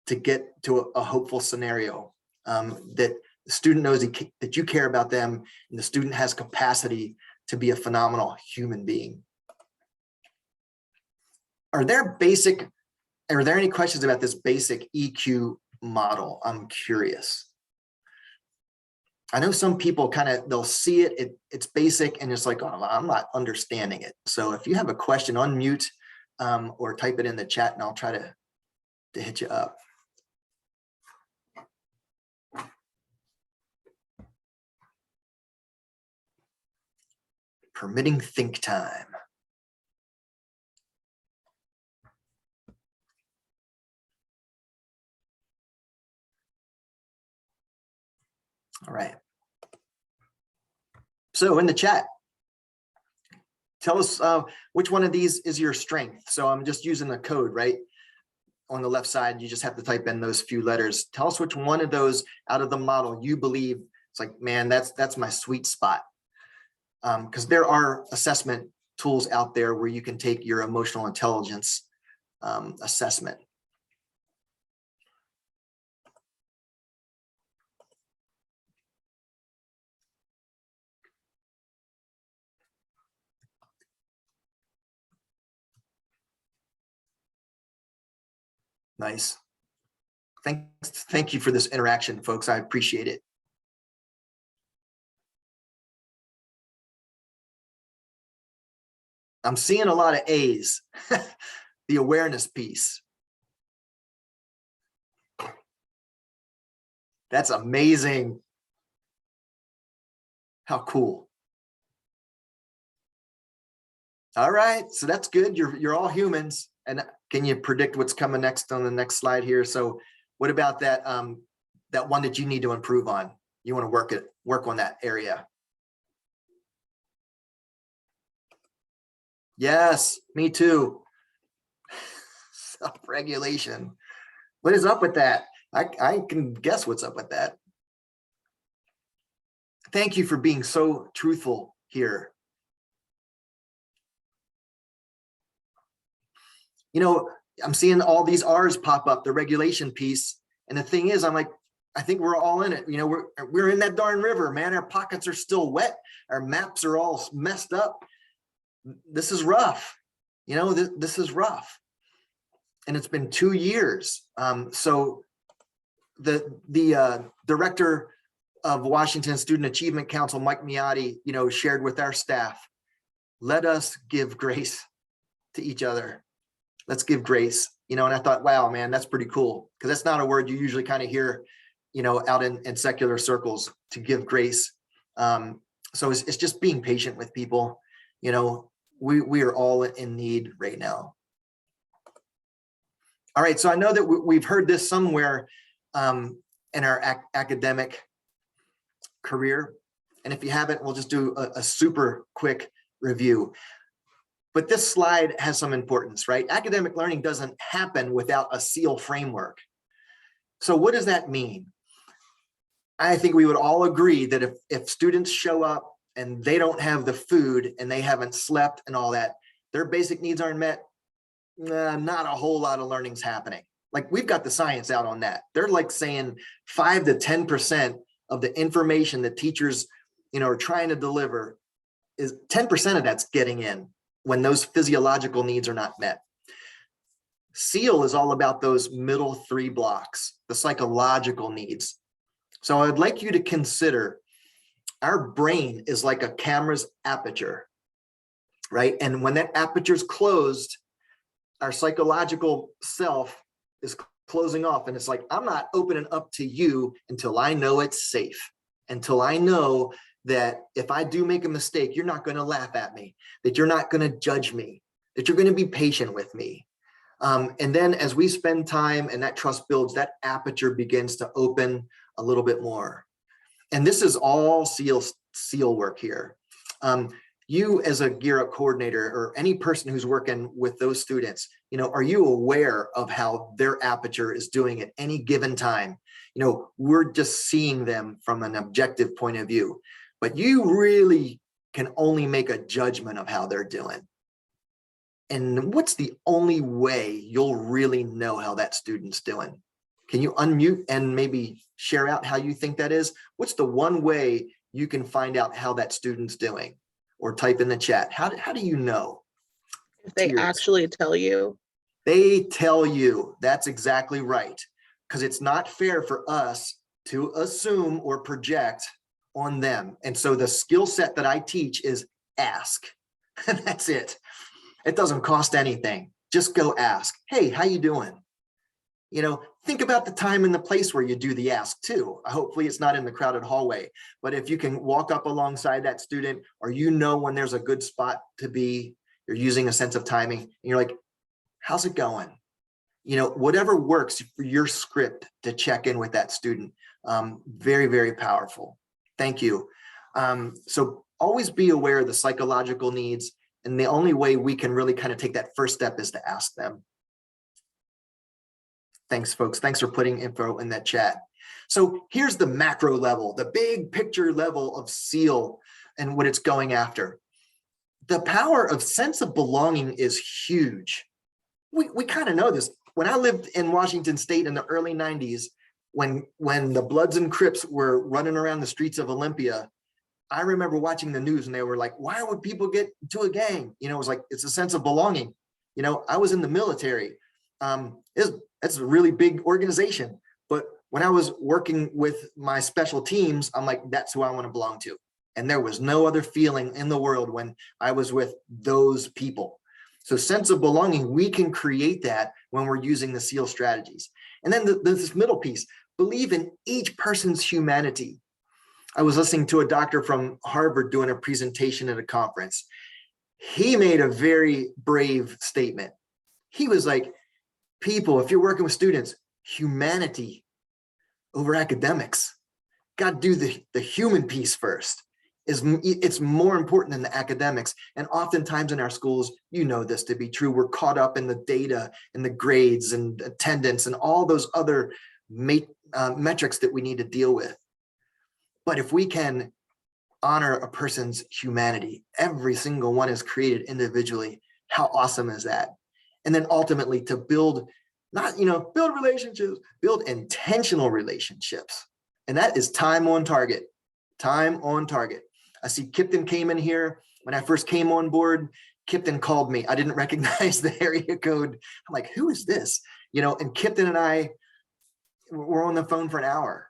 S3: to get to a hopeful scenario, that the student knows that you care about them and the student has capacity to be a phenomenal human being. Are there any questions about this basic EQ model? I'm curious. I know some people they'll see it, it's basic and it's like, oh, I'm not understanding it. So if you have a question, unmute or type it in the chat and I'll try to hit you up. Permitting think time. All right. So in the chat, tell us which one of these is your strength. So I'm just using the code, right? On the left side, you just have to type in those few letters. Tell us which one of those out of the model you believe it's like, man, that's my sweet spot. Because there are assessment tools out there where you can take your emotional intelligence assessment. Nice. Thank you for this interaction, folks. I appreciate it. I'm seeing a lot of A's, the awareness piece. That's amazing. How cool. All right, so that's good. You're all humans. And can you predict what's coming next on the next slide here? So what about that that one that you need to improve on? You want to work on that area. Yes, me too. Self-regulation. What is up with that? I can guess what's up with that. Thank you for being so truthful here. You know, I'm seeing all these R's pop up, the regulation piece. And the thing is, I'm like, I think we're all in it. You know, we're in that darn river, man. Our pockets are still wet. Our maps are all messed up. This is rough. You know, this is rough. and it's been 2 years. So the director of Washington Student Achievement Council, Mike Miotti, shared with our staff, let us give grace to each other. Let's give grace, and I thought, wow, man, that's pretty cool. Because that's not a word you usually kind of hear, out in secular circles, to give grace. So it's just being patient with people. We are all in need right now. All right, so I know that we've heard this somewhere in our academic career. And if you haven't, we'll just do a super quick review. But this slide has some importance, right? Academic learning doesn't happen without a SEAL framework. So what does that mean? I think we would all agree that if students show up and they don't have the food and they haven't slept and all that, their basic needs aren't met, not a whole lot of learning's happening. Like, we've got the science out on that. They're like saying 5 to 10% of the information that teachers, are trying to deliver, is 10% of that's getting in when those physiological needs are not met. SEAL is all about those middle 3 blocks, the psychological needs. So I'd like you to consider our brain is like a camera's aperture, right? And when that aperture is closed, our psychological self is closing off. And it's like, I'm not opening up to you until I know it's safe, until I know that if I do make a mistake, you're not going to laugh at me, that you're not going to judge me, that you're going to be patient with me. And then as we spend time and that trust builds, that aperture begins to open a little bit more. And this is all SEAL work here. You as a Gear Up coordinator, or any person who's working with those students, are you aware of how their aperture is doing at any given time? We're just seeing them from an objective point of view, but you really can only make a judgment of how they're doing. And what's the only way you'll really know how that student's doing? Can you unmute and maybe share out how you think that is? What's the one way you can find out how that student's doing? Or type in the chat. How do you know?
S9: If they actually tell you.
S3: They tell you. That's exactly right. Because it's not fair for us to assume or project on them. And so the skill set that I teach is ask. And that's it. It doesn't cost anything. Just go ask. Hey, how you doing? Think about the time and the place where you do the ask too. Hopefully it's not in the crowded hallway, but if you can walk up alongside that student, or when there's a good spot to be, you're using a sense of timing, and you're like, how's it going? Whatever works for your script to check in with that student. Very, very powerful. Thank you. So always be aware of the psychological needs, and the only way we can really kind of take that first step is to ask them. Thanks, folks. Thanks for putting info in that chat. So here's the macro level, the big picture level of SEAL and what it's going after. The power of sense of belonging is huge. We kind of know this. When I lived in Washington State in the early 90s, when the Bloods and Crips were running around the streets of Olympia, I remember watching the news and they were like, why would people get to a gang? It was like, it's a sense of belonging. I was in the military. It's a really big organization. But when I was working with my special teams, I'm like, that's who I want to belong to. And there was no other feeling in the world when I was with those people. So sense of belonging, we can create that when we're using the SEAL strategies. And then this middle piece, believe in each person's humanity. I was listening to a doctor from Harvard doing a presentation at a conference. He made a very brave statement. He was like, people, if you're working with students, humanity over academics. Got to do the human piece first. It's more important than the academics. And oftentimes in our schools, this to be true. We're caught up in the data and the grades and attendance and all those other metrics that we need to deal with. But if we can honor a person's humanity, every single one is created individually. How awesome is that? And then ultimately to build, build relationships, build intentional relationships. And that is time on target, time on target. I see Kipton came in here when I first came on board. Kipton called me. I didn't recognize the area code. I'm like, who is this? You know, and Kipton and I were on the phone for an hour.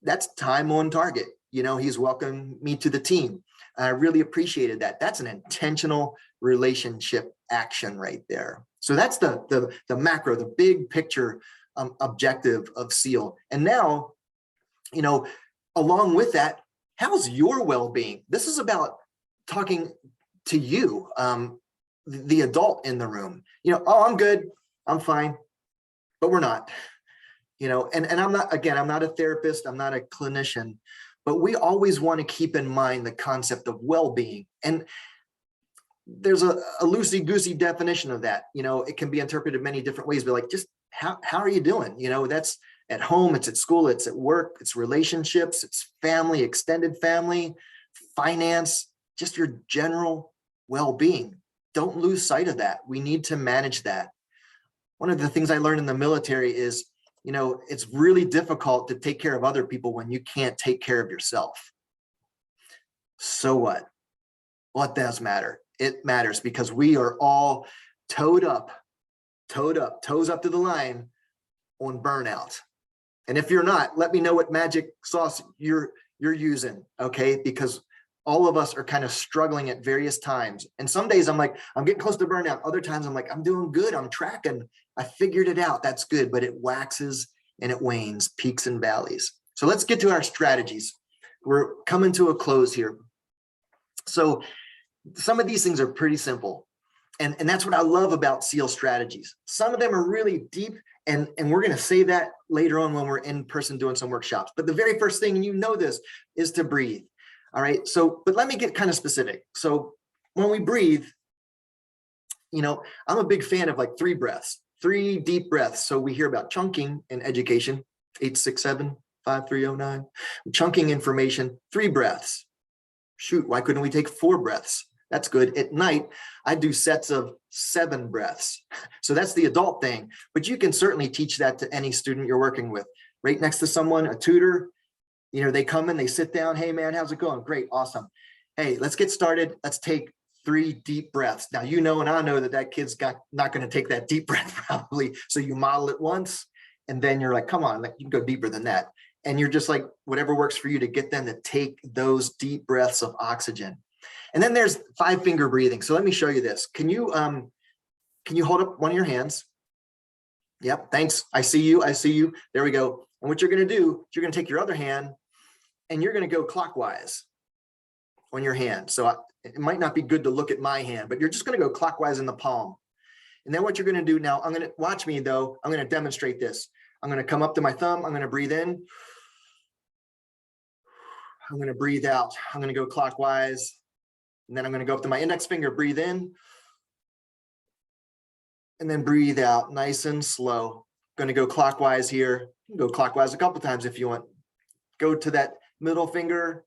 S3: That's time on target. You know, he's welcomed me to the team. I really appreciated that. That's an intentional relationship action right there. So that's the macro, the big picture objective of SEAL. And now, you know, along with that, how's your well-being? This is about talking to you, the adult in the room. You know, oh, I'm good, I'm fine, but we're not. You know, and I'm not, again, I'm not a therapist, I'm not a clinician, but we always want to keep in mind the concept of well-being. And there's a loosey-goosey definition of that. You know, it can be interpreted many different ways, but like, just how are you doing? You know, that's at home, it's at school, it's at work, it's relationships, it's family, extended family, finance, just your general well-being. Don't lose sight of that. We need to manage that. One of the things I learned in the military is, you know, it's really difficult to take care of other people when you can't take care of yourself. So what? Well, it does matter. It matters because we are all toes up to the line on burnout. And if you're not, let me know what magic sauce you're using, okay? Because all of us are kind of struggling at various times. And some days I'm like, I'm getting close to burnout. Other times I'm like, I'm doing good, I'm tracking, I figured it out, that's good, but it waxes and it wanes, peaks and valleys. So let's get to our strategies. We're coming to a close here. So some of these things are pretty simple. And that's what I love about SEAL strategies. Some of them are really deep, and we're going to say that later on when we're in person doing some workshops. But the very first thing, and you know this, is to breathe. All right. So, but let me get kind of specific. So when we breathe, you know, I'm a big fan of like 3 breaths, 3 deep breaths. So we hear about chunking in education, 8, 6, 7, 5, 3, 0, 9. Chunking information, 3 breaths. Shoot, why couldn't we take 4 breaths? That's good. At night, I do sets of 7 breaths. So that's the adult thing, but you can certainly teach that to any student you're working with. Right next to someone, a tutor, you know, they come in, they sit down. Hey man, how's it going? Great, awesome. Hey, let's get started. Let's take 3 deep breaths. Now, you know, and I know that kid's not going to take that deep breath probably. So you model it once, and then you're like, come on, like, you can go deeper than that. And you're just like, whatever works for you to get them to take those deep breaths of oxygen. And then there's 5-finger breathing. So let me show you this. Can you hold up one of your hands? Yep, thanks. I see you. I see you. There we go. And what you're going to do, you're going to take your other hand and you're going to go clockwise on your hand. So it might not be good to look at my hand, but you're just going to go clockwise in the palm. And then what you're going to do now, I'm going to watch me though. I'm going to demonstrate this. I'm going to come up to my thumb. I'm going to breathe in. I'm going to breathe out. I'm going to go clockwise. And then I'm going to go up to my index finger, breathe in. And then breathe out, nice and slow. Going to go clockwise here. Go clockwise a couple times if you want. Go to that middle finger,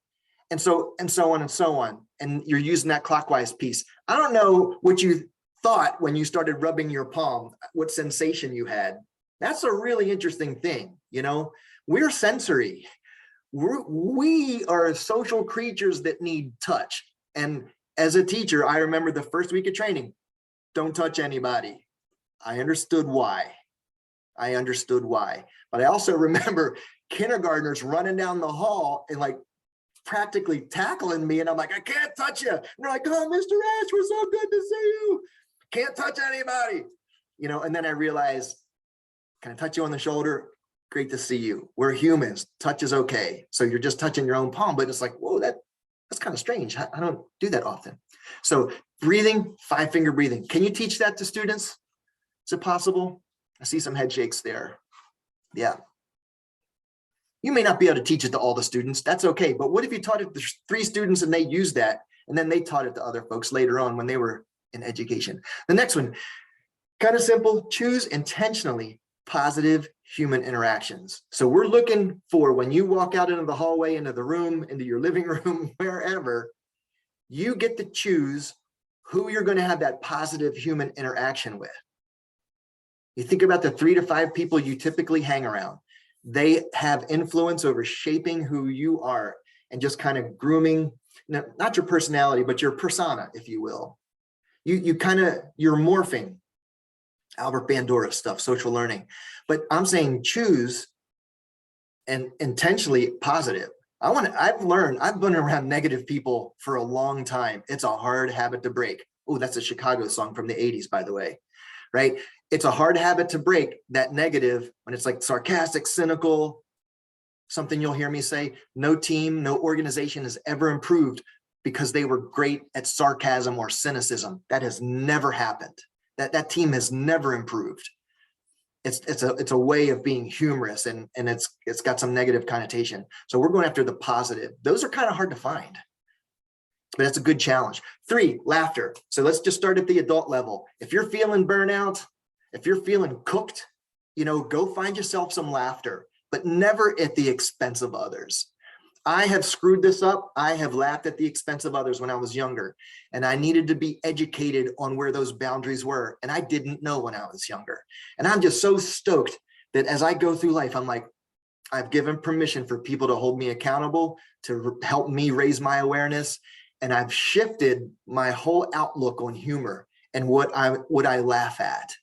S3: and so on and so on. And you're using that clockwise piece. I don't know what you thought when you started rubbing your palm, what sensation you had. That's a really interesting thing. You know, we're sensory. We are social creatures that need touch. And as a teacher, I remember the first week of training, don't touch anybody. I understood why. But I also remember kindergartners running down the hall and like practically tackling me. And I'm like, I can't touch you. And they're like, oh, Mr. Ash, we're so good to see you. Can't touch anybody. You know, and then I realized, can I touch you on the shoulder? Great to see you. We're humans. Touch is okay. So you're just touching your own palm, but it's like, whoa, that's kind of strange. I don't do that often. So breathing, 5-finger breathing. Can you teach that to students? Is it possible? I see some head shakes there. Yeah. You may not be able to teach it to all the students. That's okay. But what if you taught it to 3 students and they used that, and then they taught it to other folks later on when they were in education? The next one, kind of simple, choose intentionally positive human interactions. So we're looking for, when you walk out into the hallway, into the room, into your living room, wherever, you get to choose who you're going to have that positive human interaction with. You think about the 3 to 5 people you typically hang around. They have influence over shaping who you are and just kind of grooming, not your personality, but your persona, if you will. you're morphing Albert Bandura stuff, social learning. But I'm saying choose and intentionally positive. I've been around negative people for a long time. It's a hard habit to break. Oh, that's a Chicago song from the 80s, by the way, right? It's a hard habit to break, that negative, when it's like sarcastic, cynical, something you'll hear me say, no team, no organization has ever improved because they were great at sarcasm or cynicism. That has never happened. That team has never improved. It's a way of being humorous, and it's got some negative connotation. So we're going after the positive. Those are kind of hard to find, but it's a good challenge. 3, laughter. So let's just start at the adult level. If you're feeling burnout, if you're feeling cooked, go find yourself some laughter, but never at the expense of others. I have screwed this up. I have laughed at the expense of others when I was younger, and I needed to be educated on where those boundaries were. And I didn't know when I was younger. And I'm just so stoked that as I go through life, I'm like, I've given permission for people to hold me accountable, to help me raise my awareness. And I've shifted my whole outlook on humor and what I laugh at,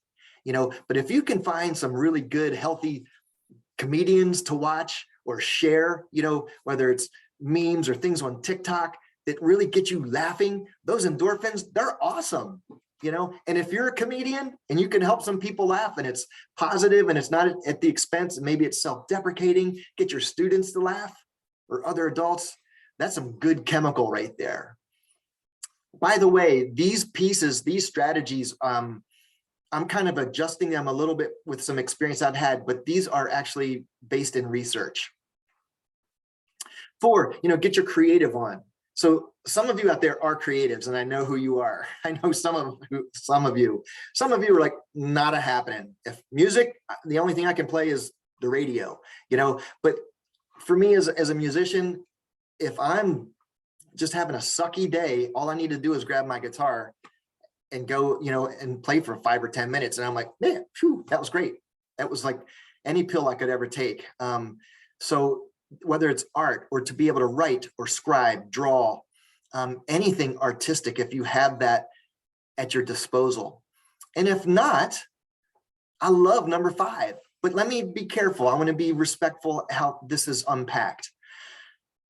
S3: but if you can find some really good, healthy comedians to watch or share, whether it's memes or things on TikTok that really get you laughing, those endorphins, they're awesome, and if you're a comedian and you can help some people laugh and it's positive and it's not at the expense, and maybe it's self-deprecating, get your students to laugh or other adults, that's some good chemical right there. By the way, these strategies, I'm kind of adjusting them a little bit with some experience I've had, but these are actually based in research. 4, get your creative on. So some of you out there are creatives, and I know who you are. I know some of you are like, not a happening. If music, the only thing I can play is the radio, but for me as a musician, if I'm just having a sucky day, all I need to do is grab my guitar and go, and play for 5 or 10 minutes. And I'm like, man, phew, that was great. That was like any pill I could ever take. So whether it's art or to be able to write or scribe, draw, anything artistic, if you have that at your disposal. And if not, I love number 5, but let me be careful. I want to be respectful how this is unpacked.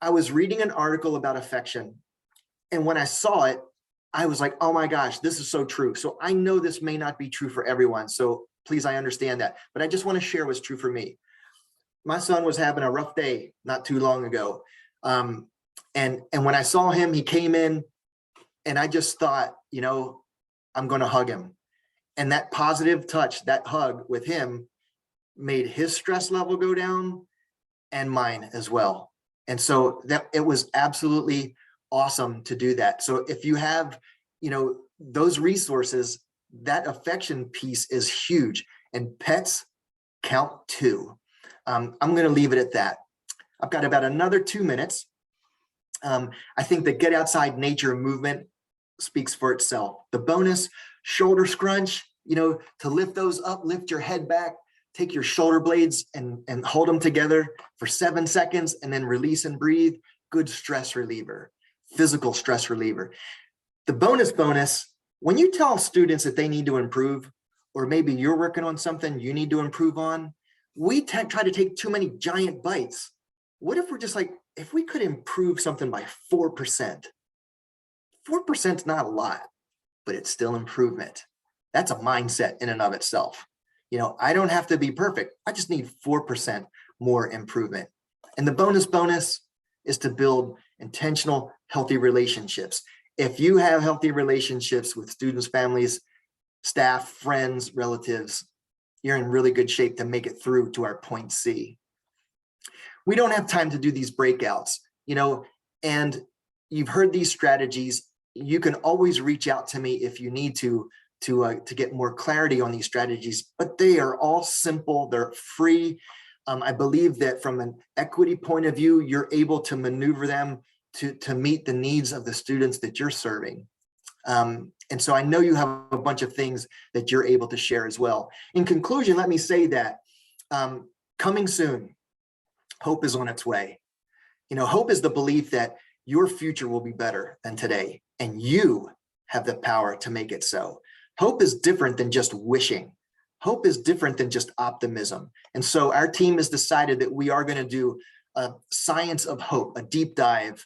S3: I was reading an article about affection, and when I saw it, I was like, oh my gosh, this is so true. So I know this may not be true for everyone. So please, I understand that, but I just want to share what's true for me. My son was having a rough day not too long ago. And when I saw him, he came in and I just thought, I'm going to hug him. And that positive touch, that hug with him made his stress level go down and mine as well. And so that it was absolutely awesome to do that. So if you have, those resources, that affection piece is huge, and pets count too. I'm going to leave it at that. I've got about another 2 minutes. I think the get outside nature movement speaks for itself. The bonus, shoulder scrunch, to lift those up, lift your head back, take your shoulder blades and hold them together for 7 seconds and then release and breathe. Good stress reliever, physical stress reliever. The bonus, when you tell students that they need to improve, or maybe you're working on something you need to improve on, we try to take too many giant bites. What if we're just like, if we could improve something by 4%? 4% is not a lot, but it's still improvement. That's a mindset in and of itself. I don't have to be perfect. I just need 4% more improvement. And the bonus is to build intentional, healthy relationships. If you have healthy relationships with students, families, staff, friends, relatives, you're in really good shape to make it through to our point C. We don't have time to do these breakouts, and you've heard these strategies. You can always reach out to me if you need to get more clarity on these strategies, but they are all simple. They're free. I believe that from an equity point of view, you're able to maneuver them to meet the needs of the students that you're serving. And so I know you have a bunch of things that you're able to share as well. In conclusion, let me say that coming soon, hope is on its way. Hope is the belief that your future will be better than today, and you have the power to make it so. Hope is different than just wishing. Hope is different than just optimism. And so our team has decided that we are going to do a science of hope, a deep dive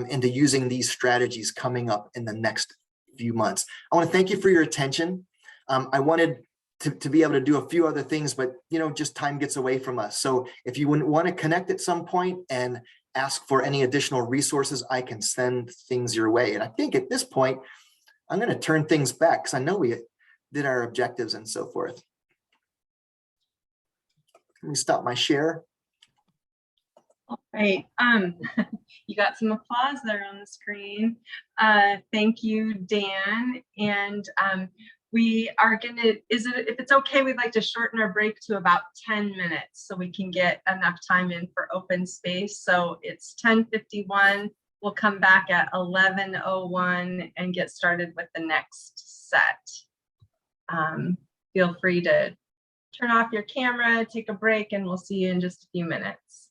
S3: into using these strategies coming up in the next few months. I want to thank you for your attention. I wanted to be able to do a few other things, but just time gets away from us. So if you wouldn't want to connect at some point and ask for any additional resources, I can send things your way. And I think at this point, I'm going to turn things back because I know we did our objectives and so forth. Let me stop my share.
S4: Right. You got some applause there on the screen. Thank you, Dan. And we are gonna, if it's okay, we'd like to shorten our break to about 10 minutes so we can get enough time in for open space. So it's 10:51. We'll come back at 11:01 and get started with the next set. Feel free to turn off your camera, take a break, and we'll see you in just a few minutes.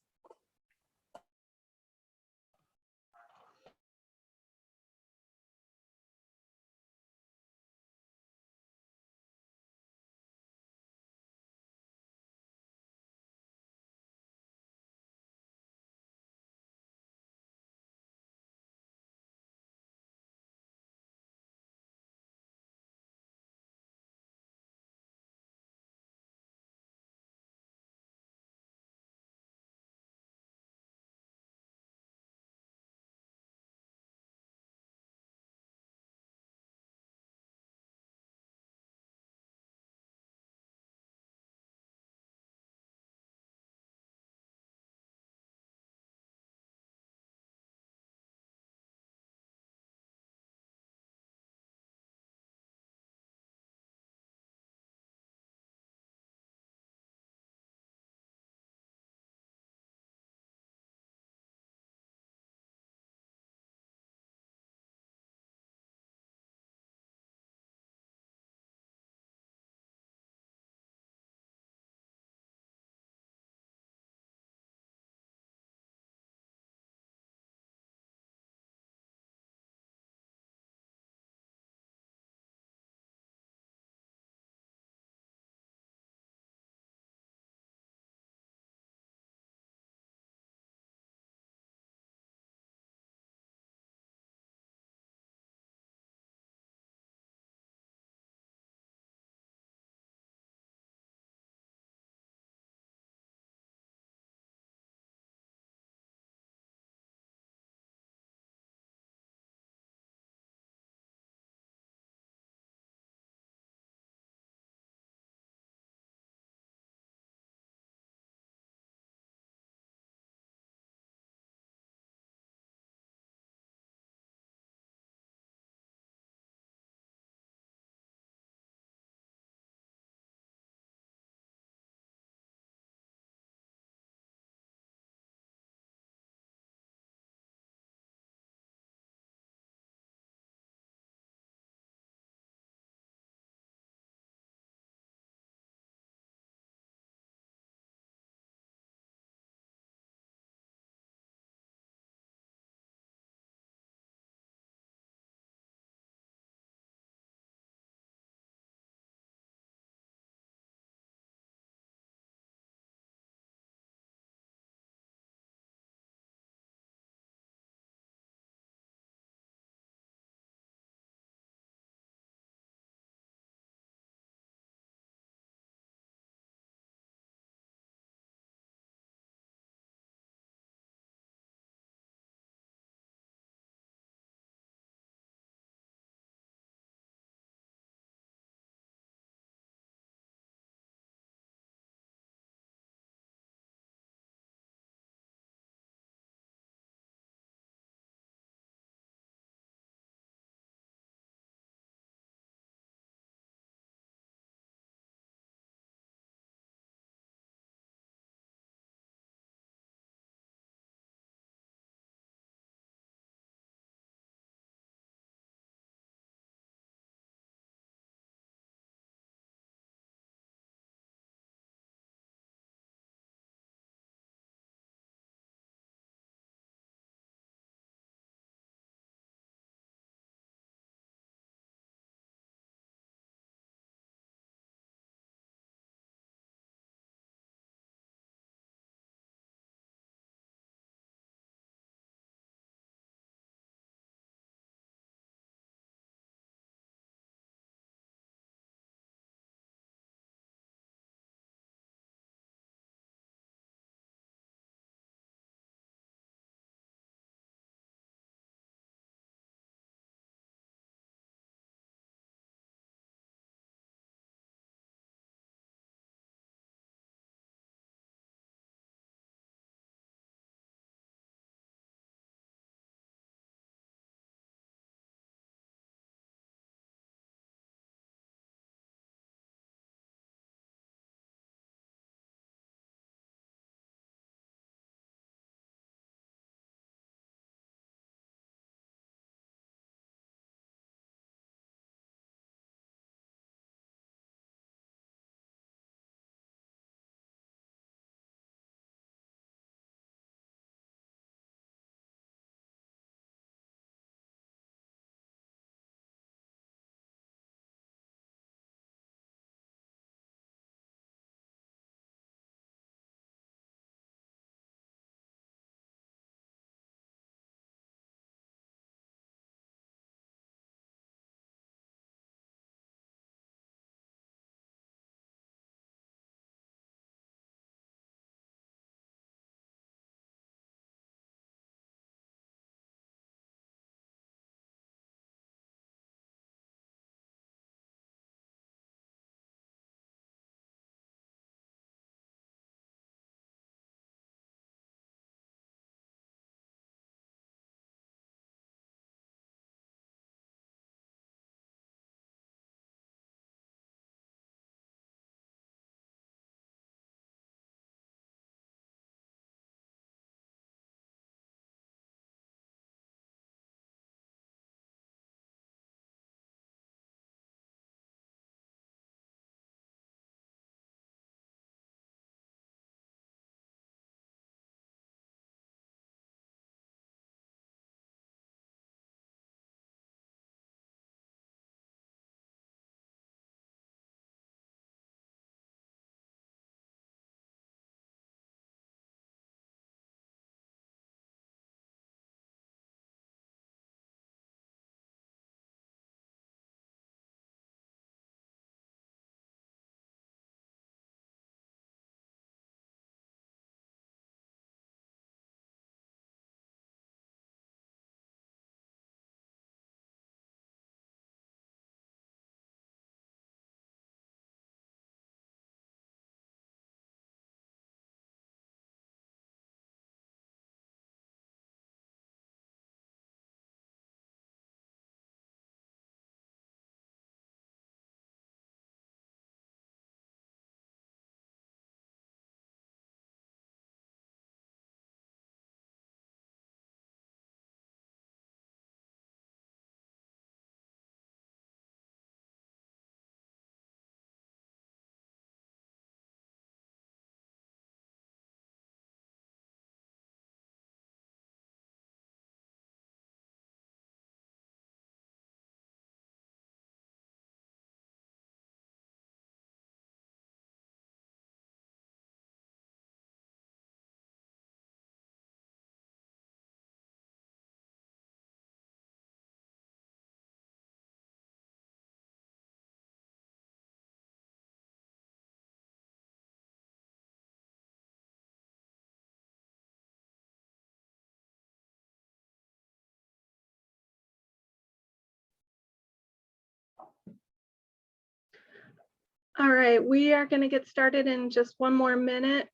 S1: All right, we are going to get started in just one more minute.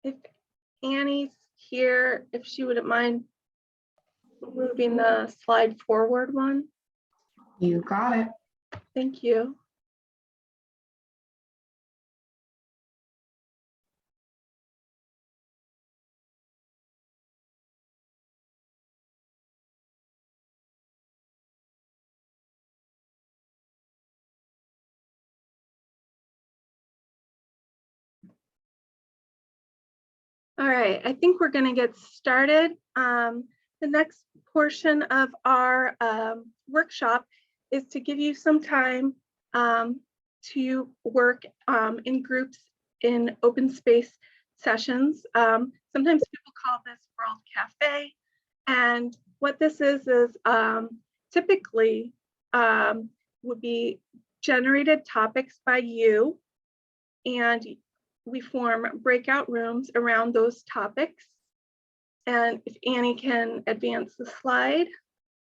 S1: If Annie's here, if she wouldn't mind moving the slide forward one.
S2: You got it.
S1: Thank you. All right, I think we're going to get started. The next portion of our workshop is to give you some time to work in groups in open space sessions. Sometimes people call this World Cafe. And what this is typically would be generated topics by you, and we form breakout rooms around those topics. And if Annie can advance the slide,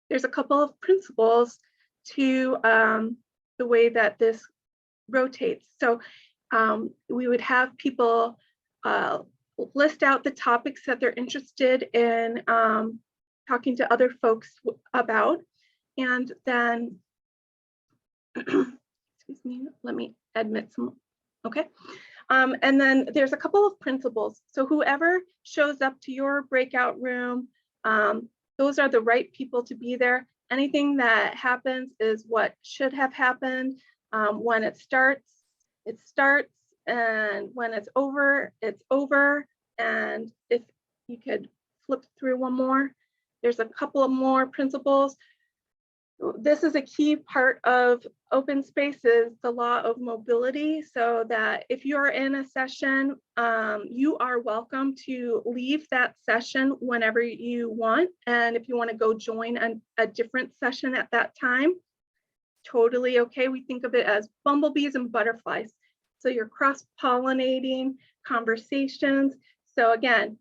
S1: there's a couple of principles to the way that this rotates. So we would have people list out the topics that they're interested in talking to other folks about. And then, excuse me, let me admit some, okay. And then there's a couple of principles. So whoever shows up to your breakout room, those are the right people to be there. Anything that happens is what should have happened. When it starts, and when it's over, it's over. And if you could flip through one more, there's a couple of more principles. This is a key part of open spaces, the law of mobility, so that if you're in a session, you are welcome to leave that session whenever you want. And if you want to go join a different session at that time, totally okay. We think of it as bumblebees and butterflies. So you're cross-pollinating conversations. So again,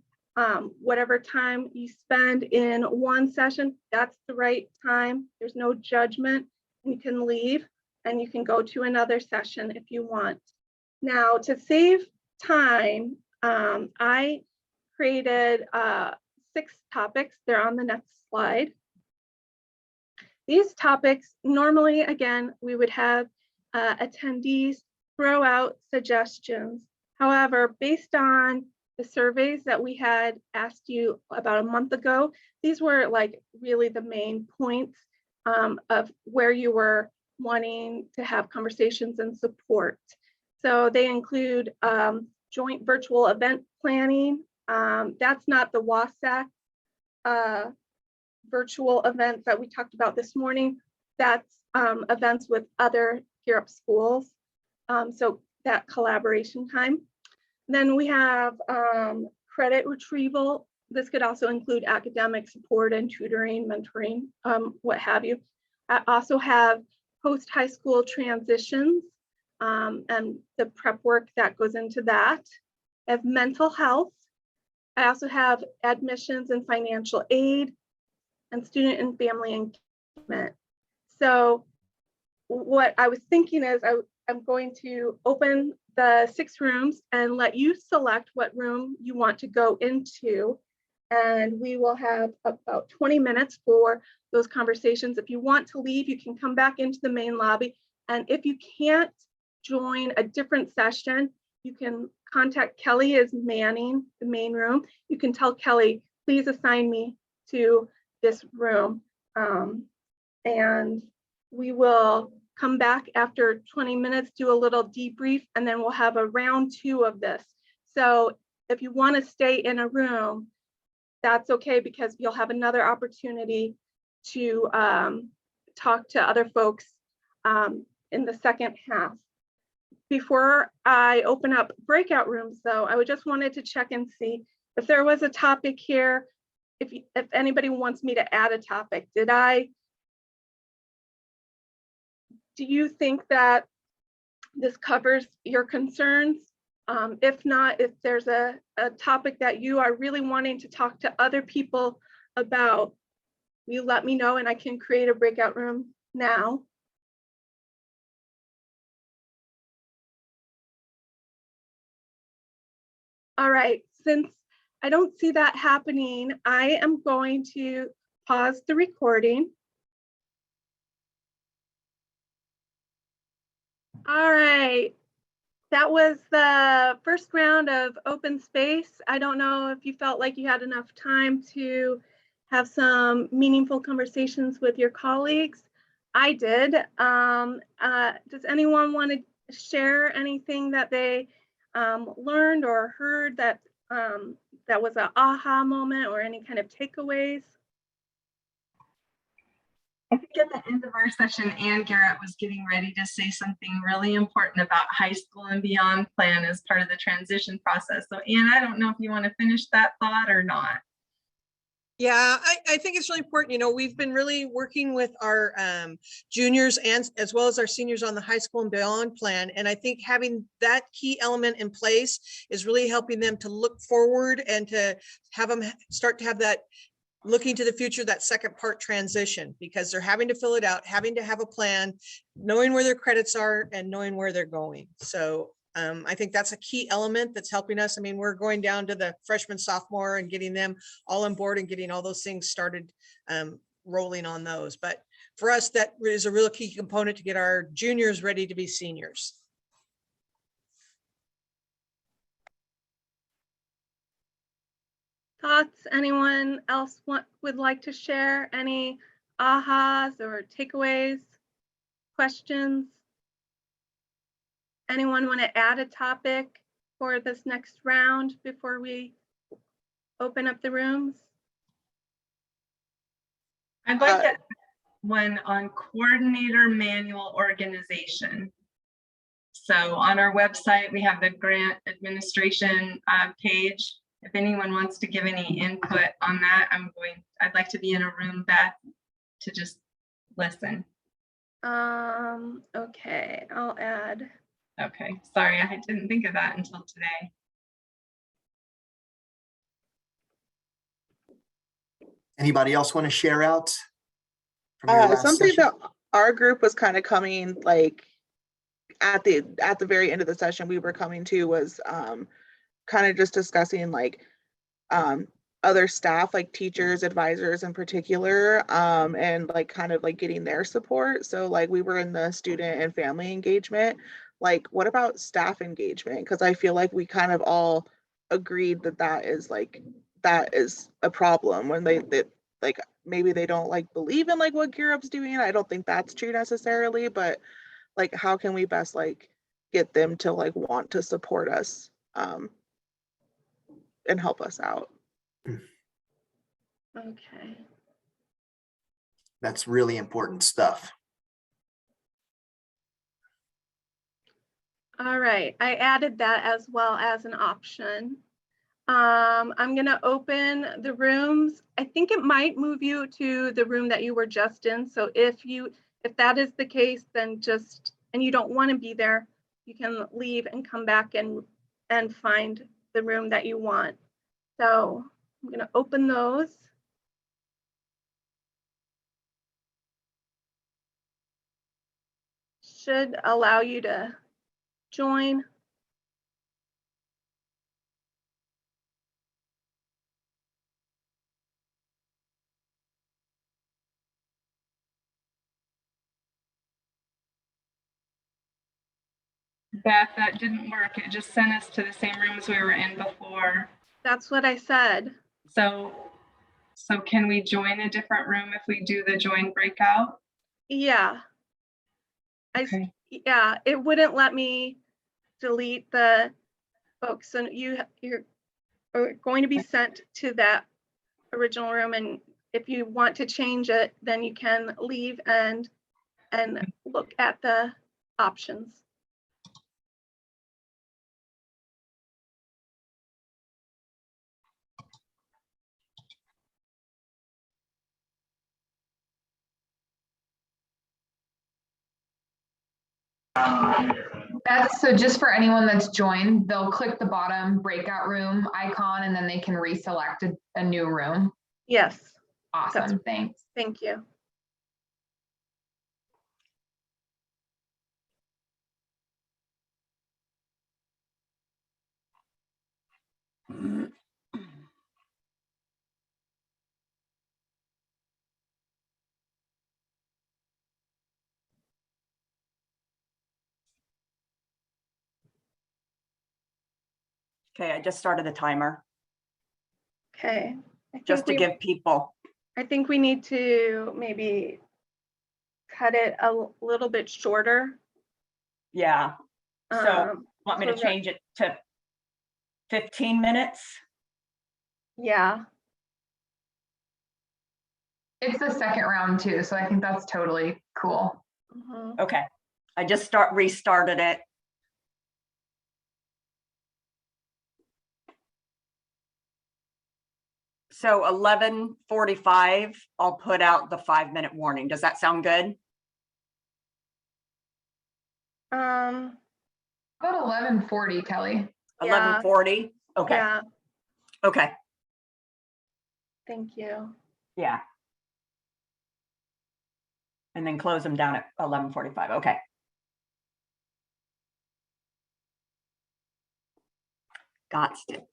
S1: whatever time you spend in one session, that's the right time. There's no judgment. You can leave and you can go to another session if you want. Now, to save time, I created 6 topics. They're on the next slide. These topics, normally, again, we would have attendees throw out suggestions. However, based on the surveys that we had asked you about a month ago, these were like really the main points of where you were wanting to have conversations and support. So they include joint virtual event planning. That's not the WASAC virtual events that we talked about this morning. That's events with other Gear Up schools. So that collaboration time. Then we have credit retrieval. This could also include academic support and tutoring, mentoring, what have you. I also have post-high school transitions and the prep work that goes into that. I have mental health. I also have admissions and financial aid and student and family engagement. So what I was thinking is I'm going to open the 6 rooms and let you select what room you want to go into. And we will have about 20 minutes for those conversations. If you want to leave, you can come back into the main lobby. And if you can't join a different session, you can contact Kelly as manning the main room. You can tell Kelly, please assign me to this room. And we will come back after 20 minutes, do a little debrief, and then we'll have a round 2 of this. So if you want to stay in a room, that's okay, because you'll have another opportunity to talk to other folks in the second half. Before I open up breakout rooms, though, I just wanted to check and see if there was a topic here, if anybody wants me to add a topic. Do you think that this covers your concerns? If not, if there's a topic that you are really wanting to talk to other people about, you let me know and I can create a breakout room now. All right, since I don't see that happening, I am going to pause the recording. All right, that was the first round of open space. I don't know if you felt like you had enough time to have some meaningful conversations with your colleagues. I did. Does anyone want to share anything that they learned or heard that that was an aha moment or any kind of takeaways?
S4: I think at the end of our session, Ann Garrett was getting ready to say something really important about high school and beyond plan as part of the transition process. So Ann, I don't know if you want to finish that thought or not.
S16: Yeah, I think it's really important. You know, we've been really working with our juniors and as well as our seniors on the high school and beyond plan. And I think having that key element in place is really helping them to look forward and to have them start to have that looking to the future, that second part transition, because they're having to fill it out, having to have a plan, knowing where their credits are and knowing where they're going. So I think that's a key element that's helping us. I mean, we're going down to the freshman, sophomore and getting them all on board and getting all those things started rolling on those. But for us, that is a real key component to get our juniors ready to be seniors.
S1: Thoughts? Anyone else would like to share any ahas or takeaways, questions? Anyone want to add a topic for this next round before we open up the rooms?
S4: I'd like to add one on coordinator manual organization. So on our website, we have the grant administration page. If anyone wants to give any input on that, I'd like to be in a room, Beth, to just listen.
S1: Okay, I'll add.
S4: Okay, sorry, I didn't think of that until today.
S3: Anybody else want to share out from your last
S9: Something
S3: session?
S9: that our group was kind of coming like at the very end of the session we were coming to was kind of just discussing like other staff, like teachers, advisors in particular, and like kind of like getting their support. So like we were in the student and family engagement. Like, what about staff engagement? Because I feel like we kind of all agreed that that is a problem when they like maybe they don't like believe in like what Gear Up's doing. I don't think that's true necessarily, but like how can we best like get them to like want to support us and help us out?
S1: Okay.
S3: That's really important stuff.
S1: All right, I added that as well as an option. I'm gonna open the rooms. I think it might move you to the room that you were just in. So if that is the case, then and you don't want to be there, you can leave and come back and find the room that you want. So I'm gonna open those. Should allow you to join.
S4: Beth, that didn't work. It just sent us to the same rooms we were in before.
S1: That's what I said.
S4: So can we join a different room if we do the join breakout?
S1: Yeah.
S4: Okay.
S1: Yeah, it wouldn't let me delete the folks. So you're going to be sent to that original room, and if you want to change it, then you can leave and look at the options.
S2: So just for anyone that's joined, they'll click the bottom breakout room icon and then they can reselect a new room.
S1: Yes.
S2: Awesome, thanks.
S1: Thank you.
S15: Okay, I just started the timer,
S1: Okay.
S15: just to give people,
S1: I think we need to maybe cut it a little bit shorter.
S15: yeah. So want me to
S1: so that-
S15: change it to 15 minutes?
S1: Yeah,
S2: It's the second round too, so I think that's totally cool.
S1: mhm.
S15: Okay, I just restarted it. So 11:45, I'll put out the 5-minute warning. Does that sound good?
S1: Um,
S2: About 11:40, Kelly.
S1: Yeah.
S15: 11:40? Okay,
S1: yeah,
S15: okay,
S1: thank you.
S15: yeah. And then close them down at 11:45, okay. Got it.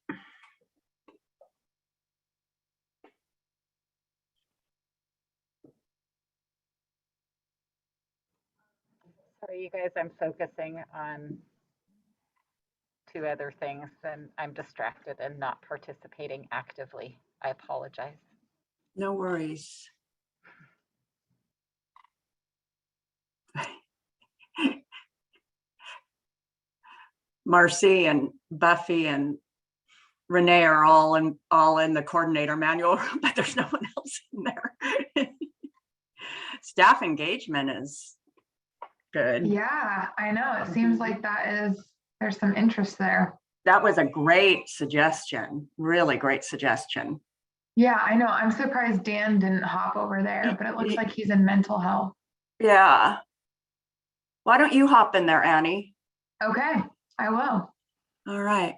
S17: Sorry, you guys, I'm focusing on 2 other things and I'm distracted and not participating actively. I apologize.
S15: No worries. Marcy and Buffy and Renee are all in the coordinator manual, but there's no one else in there. Staff engagement is good.
S2: Yeah, I know. It seems like there's some interest there.
S15: That was a great suggestion, really great suggestion.
S2: Yeah, I know. I'm surprised Dan didn't hop over there, but it looks like he's in mental health.
S15: Yeah. Why don't you hop in there, Annie?
S2: Okay, I will.
S15: All right.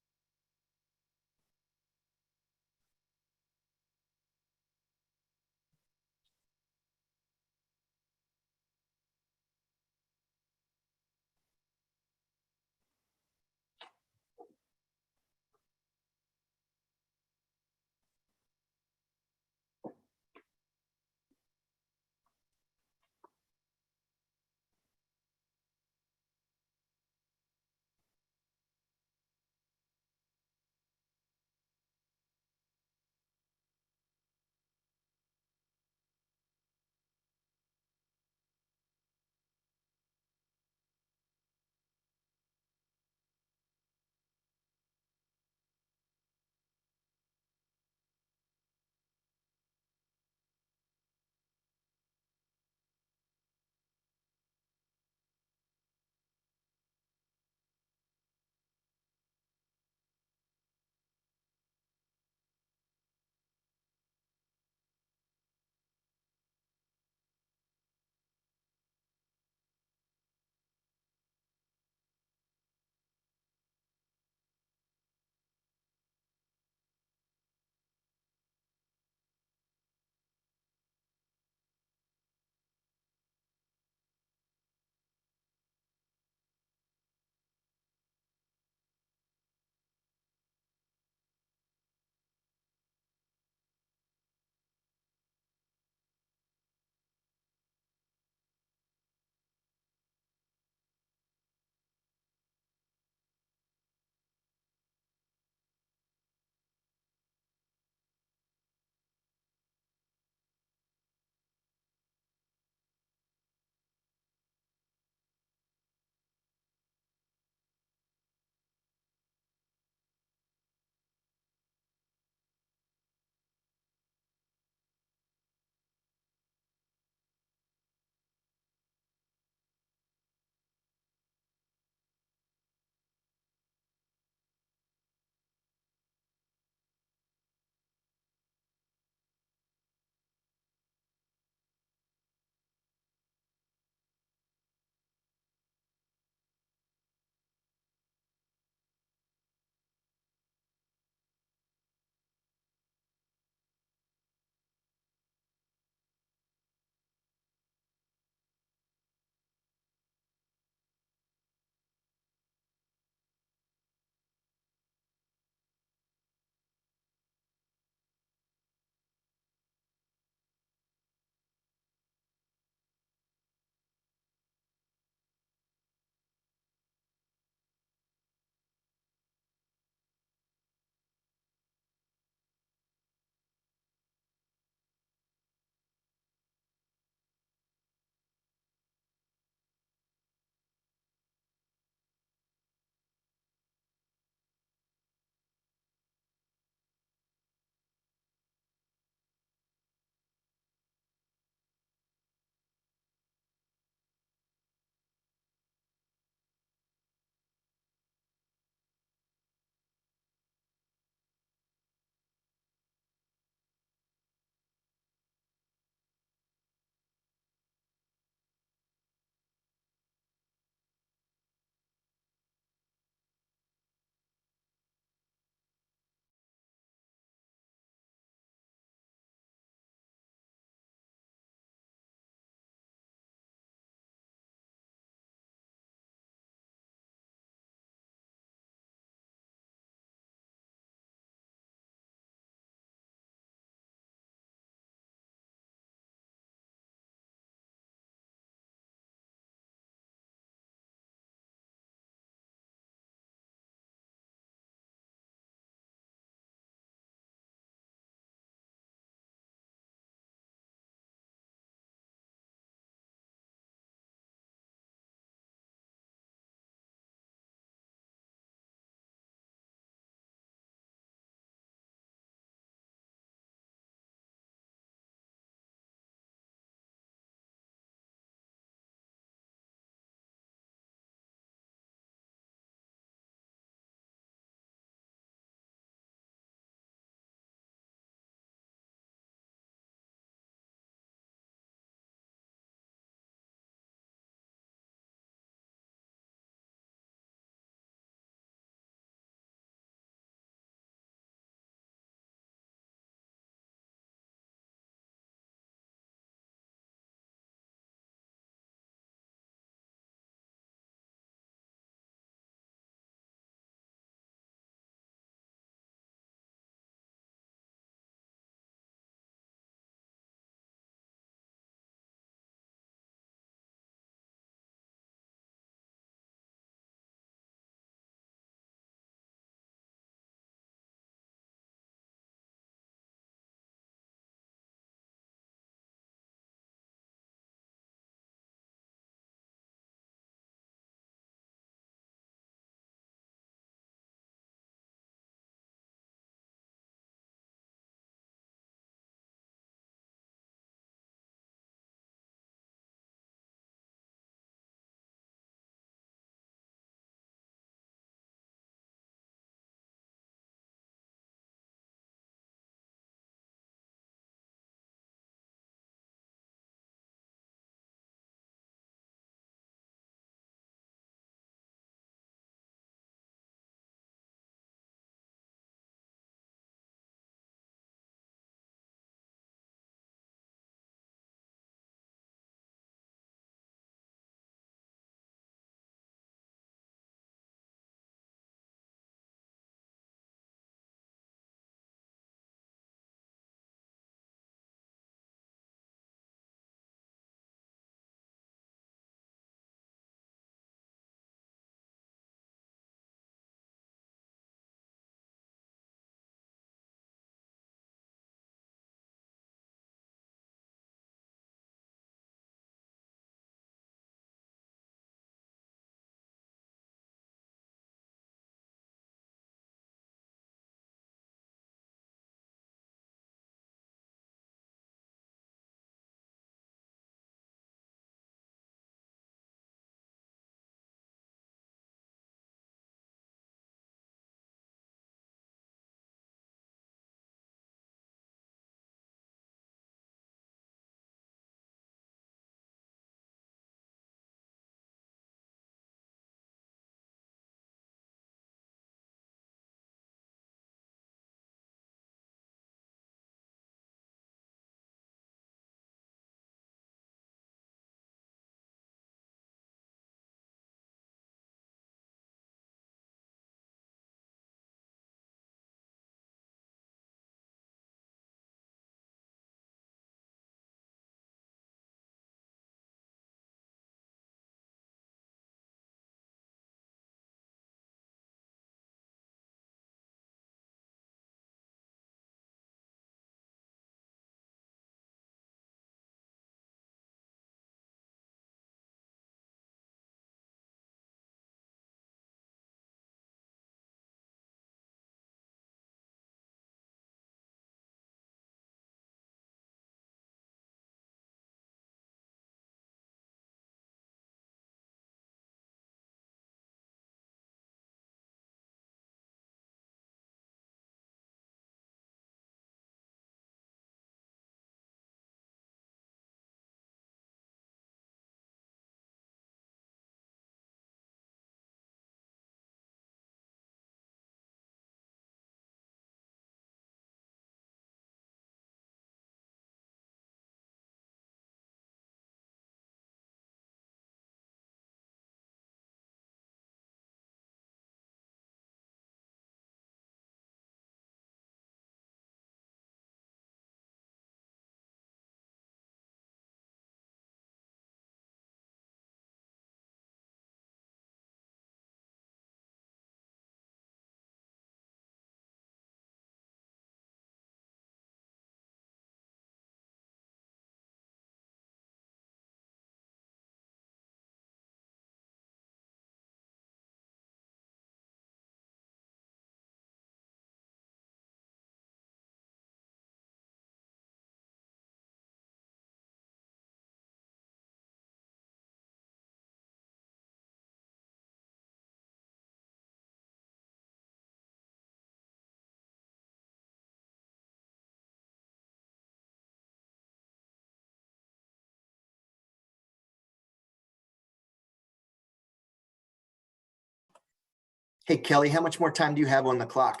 S3: Hey, Kelly, how much more time do you have on the clock?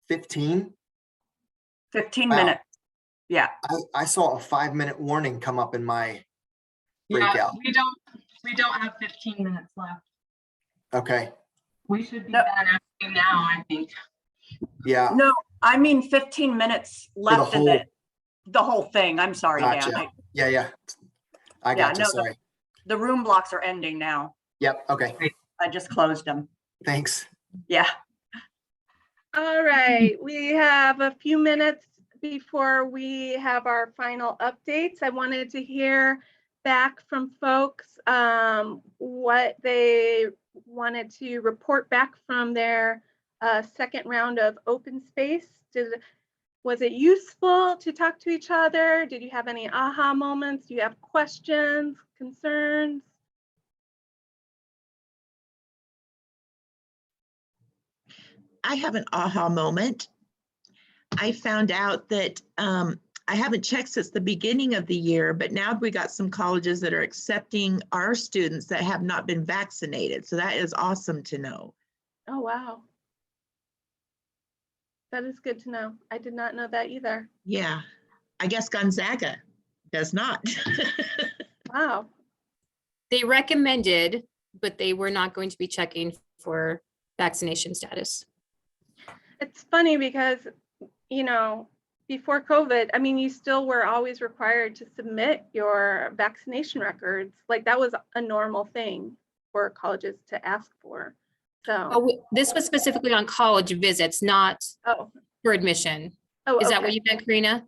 S3: 15?
S15: 15
S3: Wow.
S15: minutes. Yeah.
S3: I saw a 5-minute warning come up in my
S4: Yeah,
S3: breakout.
S4: we don't have 15 minutes left.
S3: Okay,
S4: We should be
S15: No.
S4: done after now, I think.
S3: yeah,
S15: No, I mean 15 minutes left in
S3: whole-
S15: the whole thing. I'm sorry,
S3: gotcha.
S15: Dan.
S3: Yeah. I
S15: Yeah,
S3: got you,
S15: no,
S3: sorry.
S15: The room blocks are ending now.
S3: Yep, okay,
S15: I just closed them.
S3: thanks.
S15: Yeah.
S1: All right, we have a few minutes before we have our final updates. I wanted to hear back from folks what they wanted to report back from their second round of open space. Was it useful to talk to each other? Did you have any aha moments? Do you have questions, concerns?
S14: I have an aha moment. I found out that I haven't checked since the beginning of the year, but now we got some colleges that are accepting our students that have not been vaccinated. So that is awesome to know.
S1: Oh, wow. That is good to know. I did not know that either.
S14: Yeah, I guess Gonzaga does not.
S1: Wow.
S18: They recommended, but they were not going to be checking for vaccination status.
S1: It's funny because, you know, before COVID, I mean, you still were always required to submit your vaccination records. Like that was a normal thing for colleges to ask for. So,
S18: Oh, this was specifically on college visits, not
S1: oh,
S18: for admission.
S1: oh,
S18: Is that
S1: okay.
S18: what you meant, Karina?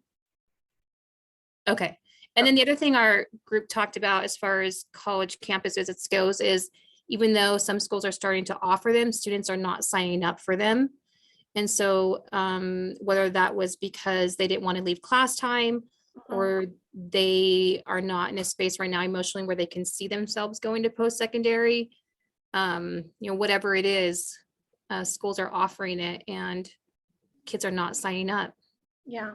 S18: Okay. And then the other thing our group talked about as far as college campus visits goes is even though some schools are starting to offer them, students are not signing up for them. And so whether that was because they didn't want to leave class time or they are not in a space right now emotionally where they can see themselves going to post-secondary, you know, whatever it is, schools are offering it and kids are not signing up.
S1: Yeah.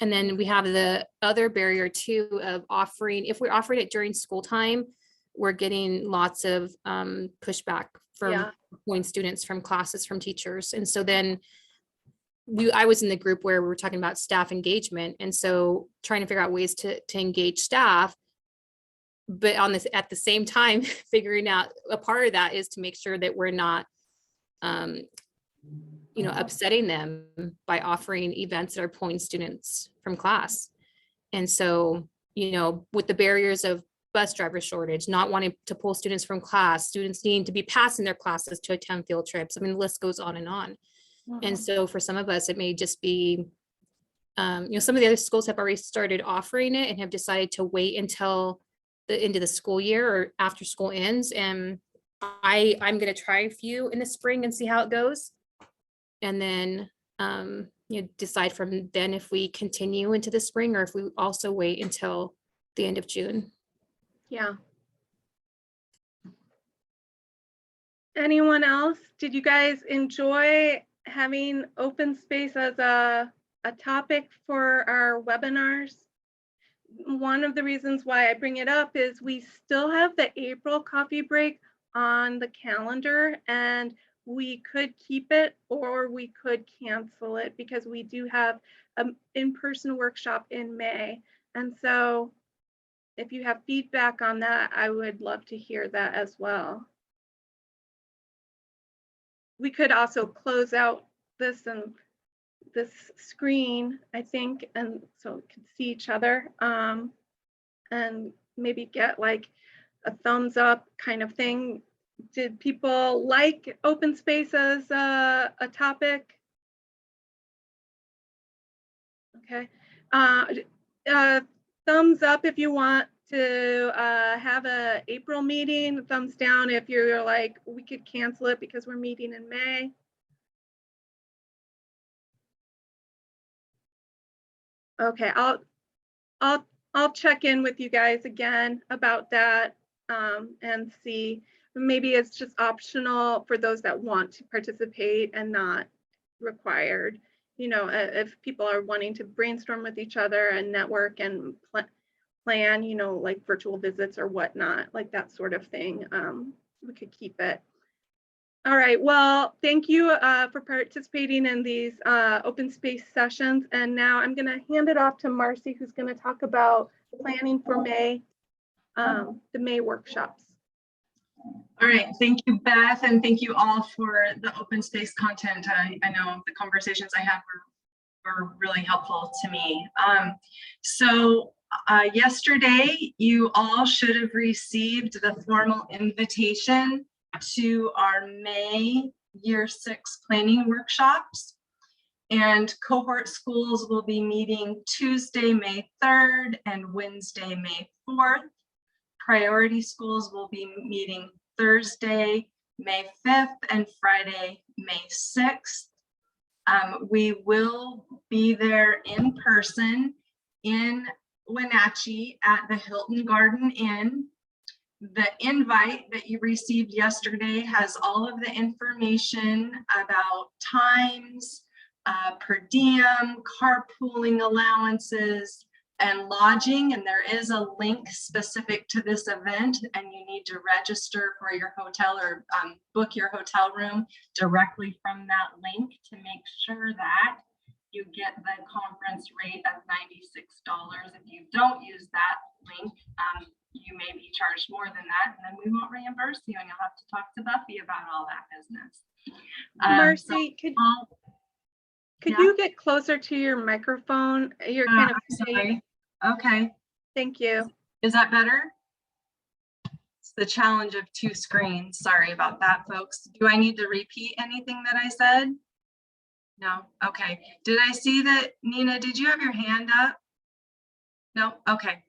S18: And then we have the other barrier too of offering, if we're offering it during school time, we're getting lots of pushback from
S1: Yeah.
S18: pulling students from classes from teachers. And so then I was in the group where we were talking about staff engagement. And so trying to figure out ways to engage staff, but on this at the same time, figuring out a part of that is to make sure that we're not, you know, upsetting them by offering events that are pulling students from class. And so, you know, with the barriers of bus driver shortage, not wanting to pull students from class, students needing to be passing their classes to attend field trips. I mean, the list goes on and on. And so for some of us, it may just be, you know, some of the other schools have already started offering it and have decided to wait until the end of the school year or after school ends. And I'm going to try a few in the spring and see how it goes. And then, you know, decide from then if we continue into the spring or if we also wait until the end of June.
S1: Yeah. Anyone else? Did you guys enjoy having open space as a topic for our webinars? One of the reasons why I bring it up is we still have the April coffee break on the calendar and we could keep it or we could cancel it because we do have an in-person workshop in May. And so if you have feedback on that, I would love to hear that as well. We could also close out this and this screen, I think, and so we can see each other and maybe get like a thumbs up kind of thing. Did people like open space as a topic? Okay. Thumbs up if you want to have a April meeting, thumbs down if you're like, we could cancel it because we're meeting in May. Okay, I'll check in with you guys again about that and see. Maybe it's just optional for those that want to participate and not required. You know, if people are wanting to brainstorm with each other and network and plan, you know, like virtual visits or whatnot, like that sort of thing. We could keep it. All right, well, thank you for participating in these open space sessions. And now I'm gonna hand it off to Marcy, who's gonna talk about planning for May, the May workshops.
S4: All right, thank you, Beth, and thank you all for the open space content. I know the conversations I had were really helpful to me. Yesterday, you all should have received the formal invitation to our May Year 6 planning workshops. And cohort schools will be meeting Tuesday, May 3rd and Wednesday, May 4th. Priority schools will be meeting Thursday, May 5th and Friday, May 6th. We will be there in person in Wenatchee at the Hilton Garden Inn. The invite that you received yesterday has all of the information about times, per diem, carpooling allowances, and lodging, and there is a link specific to this event, and you need to register for your hotel or book your hotel room directly from that link to make sure that you get the conference rate of $96. If you don't use that link, you may be charged more than that, and then we won't reimburse you, and you'll have to talk to Buffy about all that business.
S1: Marcy, could you get closer to your microphone? You're kind of
S4: sorry. Okay.
S1: Thank you.
S4: Is that better? It's the challenge of 2 screens. Sorry about that, folks. Do I need to repeat anything that I said? No. Okay. Did I see that, Nina, did you have your hand up? No. Okay.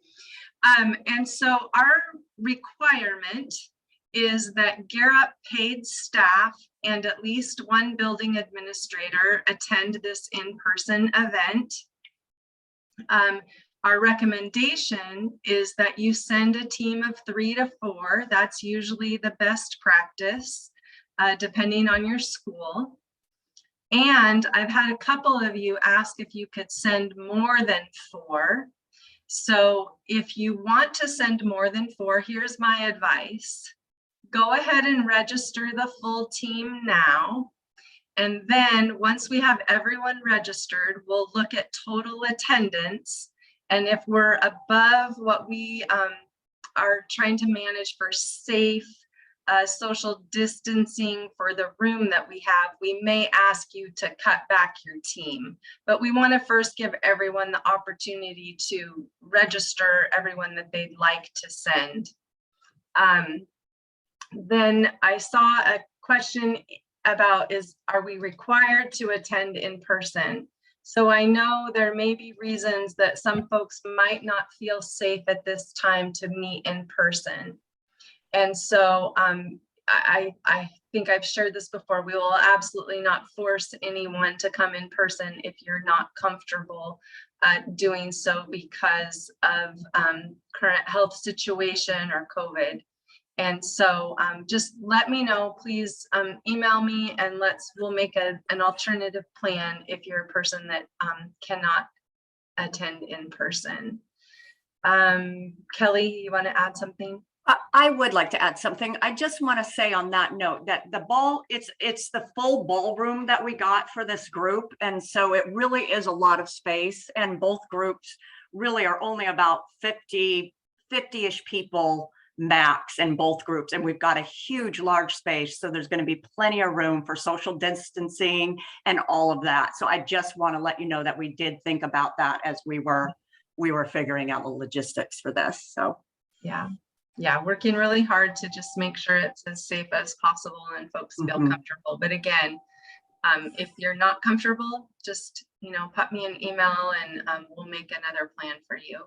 S4: And so our requirement is that GEAR paid staff and at least one building administrator attend this in-person event. Our recommendation is that you send a team of 3 to 4. That's usually the best practice, depending on your school. And I've had a couple of you ask if you could send more than 4. So if you want to send more than 4, here's my advice. Go ahead and register the full team now. And then once we have everyone registered, we'll look at total attendance. And if we're above what we are trying to manage for safe social distancing for the room that we have, we may ask you to cut back your team. But we want to first give everyone the opportunity to register everyone that they'd like to send. Then I saw a question about are we required to attend in person? So I know there may be reasons that some folks might not feel safe at this time to meet in person. And so I think I've shared this before. We will absolutely not force anyone to come in person if you're not comfortable doing so because of current health situation or COVID. And so just let me know, please email me and we'll make an alternative plan if you're a person that cannot attend in person. Kelly, you want to add something?
S15: I would like to add something. I just want to say on that note that it's the full ballroom that we got for this group. And so it really is a lot of space, and both groups really are only about 50-ish people max in both groups. And we've got a huge, large space. So there's going to be plenty of room for social distancing and all of that. So I just want to let you know that we did think about that as we were figuring out the logistics for this. So
S4: yeah, working really hard to just make sure it's as safe as possible and folks feel comfortable. But again, if you're not comfortable, just, put me an email and we'll make another plan for you.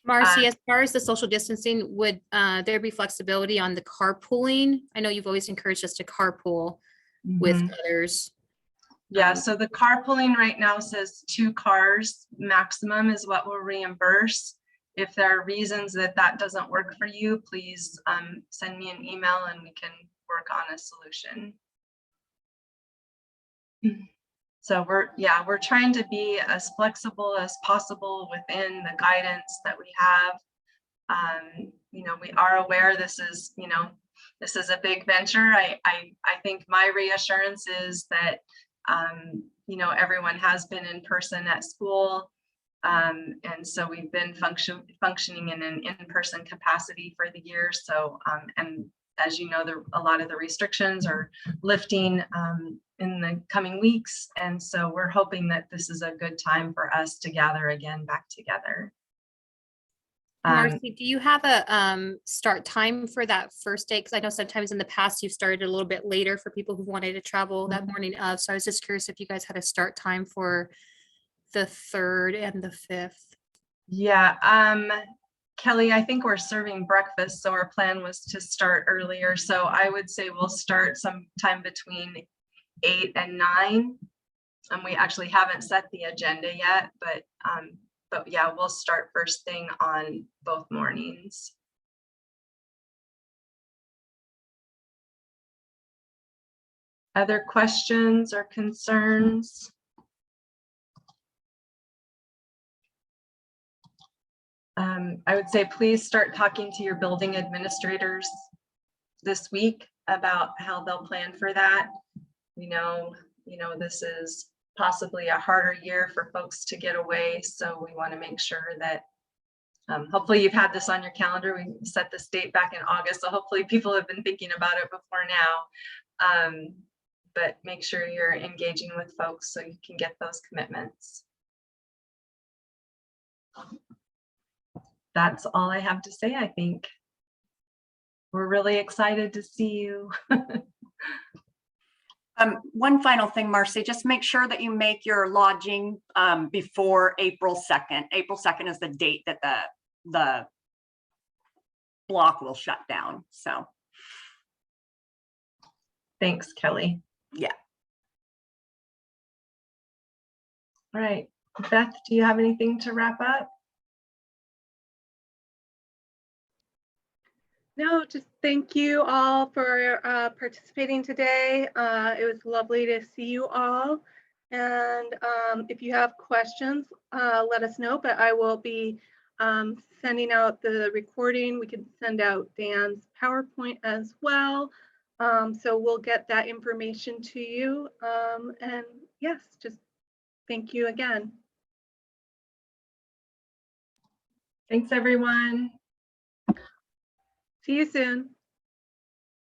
S18: Marcy, as far as the social distancing, would there be flexibility on the carpooling? I know you've always encouraged us to carpool with others.
S4: Yeah, so the carpooling right now says 2 cars maximum is what we'll reimburse. If there are reasons that doesn't work for you, please send me an email and we can work on a solution. So we're trying to be as flexible as possible within the guidance that we have. You know, we are aware this is, you know, this is a big venture. I think my reassurance is that, you know, everyone has been in person at school. And so we've been functioning in an in-person capacity for the year. So, and as you know, a lot of the restrictions are lifting in the coming weeks. And so we're hoping that this is a good time for us to gather again back together.
S18: Marcy, do you have a start time for that first day? Because I know sometimes in the past you've started a little bit later for people who wanted to travel that morning of. So I was just curious if you guys had a start time for the 3rd and the 5th.
S4: Yeah, Kelly, I think we're serving breakfast, so our plan was to start earlier. So I would say we'll start sometime between 8 and 9. And we actually haven't set the agenda yet, but yeah, we'll start first thing on both mornings. Other questions or concerns? I would say please start talking to your building administrators this week about how they'll plan for that. You know, this is possibly a harder year for folks to get away, so we want to make sure that hopefully you've had this on your calendar. We set this date back in August, so hopefully people have been thinking about it before now. But make sure you're engaging with folks so you can get those commitments. That's all I have to say, I think. We're really excited to see you.
S15: One final thing, Marcy, just make sure that you make your lodging before April 2nd. April 2nd is the date that the block will shut down. So.
S4: Thanks, Kelly.
S15: Yeah.
S4: All right, Beth, do you have anything to wrap up?
S1: No, just thank you all for participating today. It was lovely to see you all. And if you have questions, let us know, but I will be sending out the recording. We can send out Dan's PowerPoint as well. So we'll get that information to you. And yes, just thank you again.
S4: Thanks, everyone.
S1: See you soon.